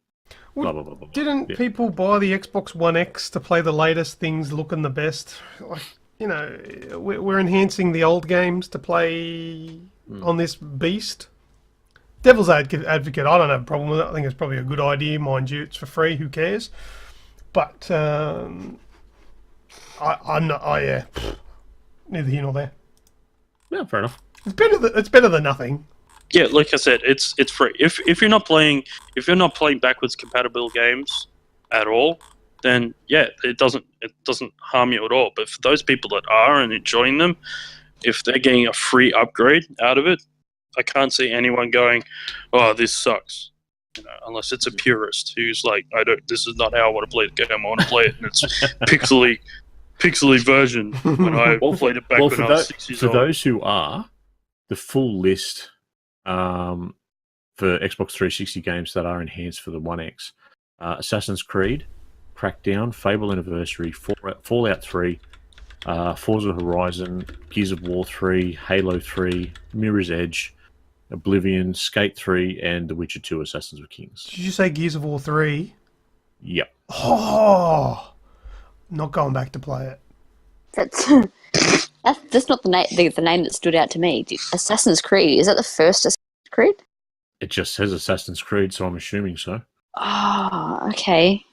blah, blah, blah, blah.
Didn't people buy the Xbox One X to play the latest things looking the best? Like, you know, we're enhancing the old games to play on this beast. Devil's advocate, I don't have a problem with it. I think it's probably a good idea, mind you. It's for free, who cares? But I'm not. Yeah, neither here nor there.
Yeah, fair enough.
It's better than nothing.
Yeah, like I said, it's free. If you're not playing backwards compatible games at all, then yeah, it doesn't harm you at all. But for those people that are and enjoying them, if they're getting a free upgrade out of it, I can't see anyone going, "Oh, this sucks." Unless it's a purist who's like, This is not how I want to play the game. I want to play it in its pixely version when I played it back when I was 6 years old.
For those who are, the full list for Xbox 360 games that are enhanced for the One X: Assassin's Creed, Crackdown, Fable Anniversary, Fallout 3, Forza Horizon, Gears of War 3, Halo 3, Mirror's Edge, Oblivion, Skate 3, and The Witcher 2: Assassins of Kings.
Did you say Gears of War 3?
Yep.
Oh, not going back to play it.
That's not the name that stood out to me. Assassin's Creed, is that the first Assassin's Creed?
It just says Assassin's Creed, so I'm assuming so.
Oh, okay.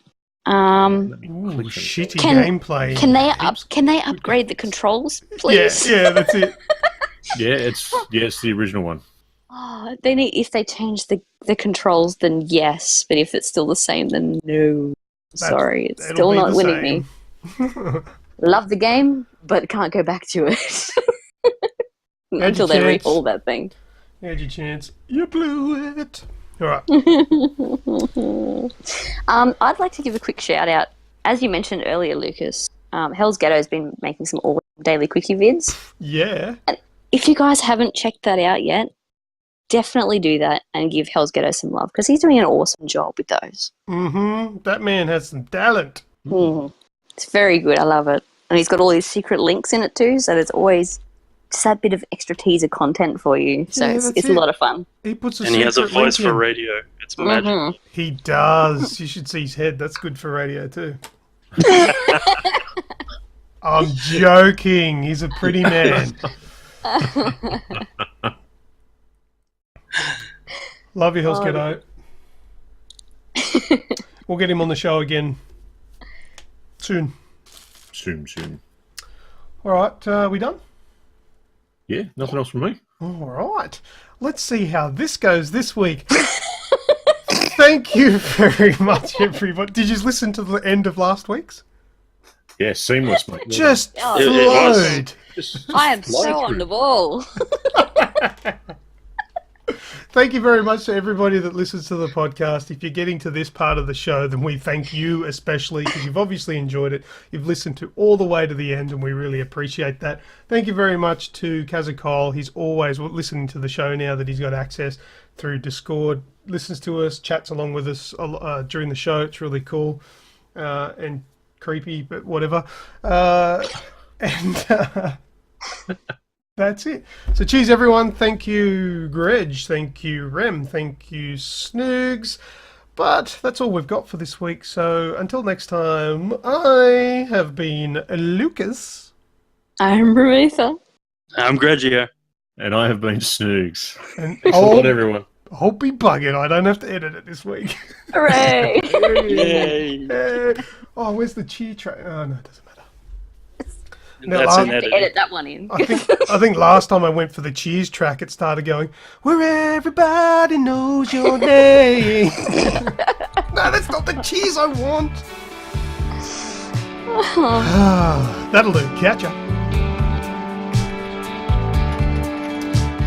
Let me
Ooh,
click
shitty
Can-
gameplay.
Can they upgrade the controls, please?
Yeah, that's it.
Yeah, it's the original one.
Oh, they need. If they change the controls, then yes. But if it's still the same, then no. Sorry, it's
It'll
still
be
not
the
winning
same.
me. Love the game, but can't go back to it until they
chance.
recall that thing.
You had your chance. You blew it. All right.
I'd like to give a quick shout out. As you mentioned earlier, Lucas, Hell's Ghetto has been making some daily quickie vids.
Yeah.
If you guys haven't checked that out yet, definitely do that and give Hell's Ghetto some love because he's doing an awesome job with those.
Mm-hmm. That man has some talent.
Mm. It's very good. I love it. And he's got all these secret links in it too, so there's always just that bit of extra teaser content for you. So
Yeah,
it's
that's
a
it.
lot of fun.
He puts a
And he has a
secret
voice
link
for
in.
radio. It's magic.
Mhm.
He does. You should see his head. That's good for radio too. I'm joking. He's a pretty man. Love you, Hell's Ghetto. We'll get him on the show again soon.
Soon.
All right, we done?
Yeah, nothing else from me.
All right. Let's see how this goes this week. Thank you very much, everybody. Did you listen to the end of last week's?
Yeah, seamless, mate.
Just
Oh,
it was.
flowed.
Just
I am
fly
so
through.
on the ball.
Thank you very much to everybody that listens to the podcast. If you're getting to this part of the show, then we thank you especially because you've obviously enjoyed it. You've listened to all the way to the end, and we really appreciate that. Thank you very much to Kazakol. He's always listening to the show now that he's got access through Discord. Listens to us, chats along with us during the show. It's really cool and creepy, but whatever. That's it. So cheers, everyone. Thank you, Greg. Thank you, Rem. Thank you, Snoogs. But that's all we've got for this week. So until next time, I have been Lucas.
I'm Remutha.
I'm Grejio.
And I have been Snoogs.
And
Thanks a lot, everyone.
I'll be bugging. I don't have to edit it this week.
Hooray!
Yay.
Oh, where's the cheer track? Oh, no, it doesn't matter. No,
That's
I'll-
an
To
edit.
edit that one in.
I think last time I went for the cheers track, it started going, where everybody knows your name. No, that's not the cheers I want. That'll do. Catch ya.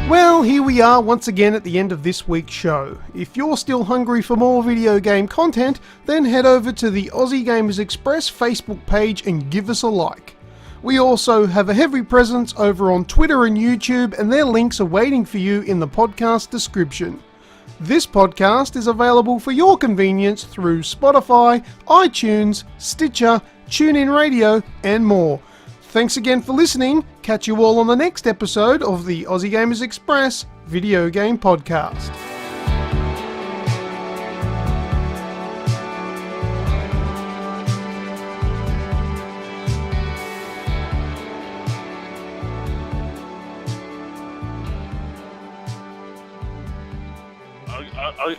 Well, here we are once again at the end of this week's show. If you're still hungry for more video game content, then head over to the Aussie Gamers Express Facebook page and give us a like. We also have a heavy presence over on Twitter and YouTube, and their links are waiting for you in the podcast description. This podcast is available for your convenience through Spotify, iTunes, Stitcher, TuneIn Radio, and more. Thanks again for listening. Catch you all on the next episode of the Aussie Gamers Express Video Game Podcast.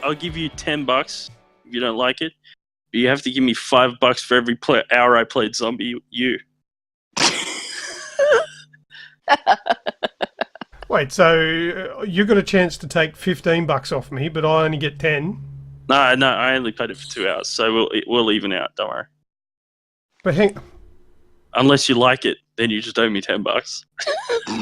I'll give you $10 if you don't like it. But you have to give me $5 for every hour I played Zombie U.
Wait, so you got a chance to take $15 off me, but I only get 10.
No, I only played it for 2 hours, so we'll even out. Don't worry.
But hang,
Unless you like it, then you just owe me $10.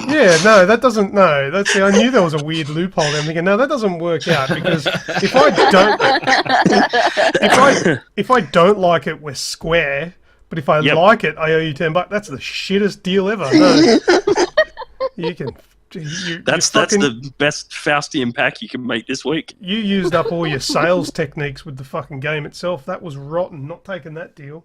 Yeah, no, that doesn't. No, that's. I knew there was a weird loophole. There. I'm thinking, no, that doesn't work out because if I don't, if I don't like it, we're square. But if I like it, I owe you $10. That's the shittest deal ever. No, you can.
That's the best Faustian pack you can make this week.
You used up all your sales techniques with the fucking game itself. That was rotten. Not taking that deal.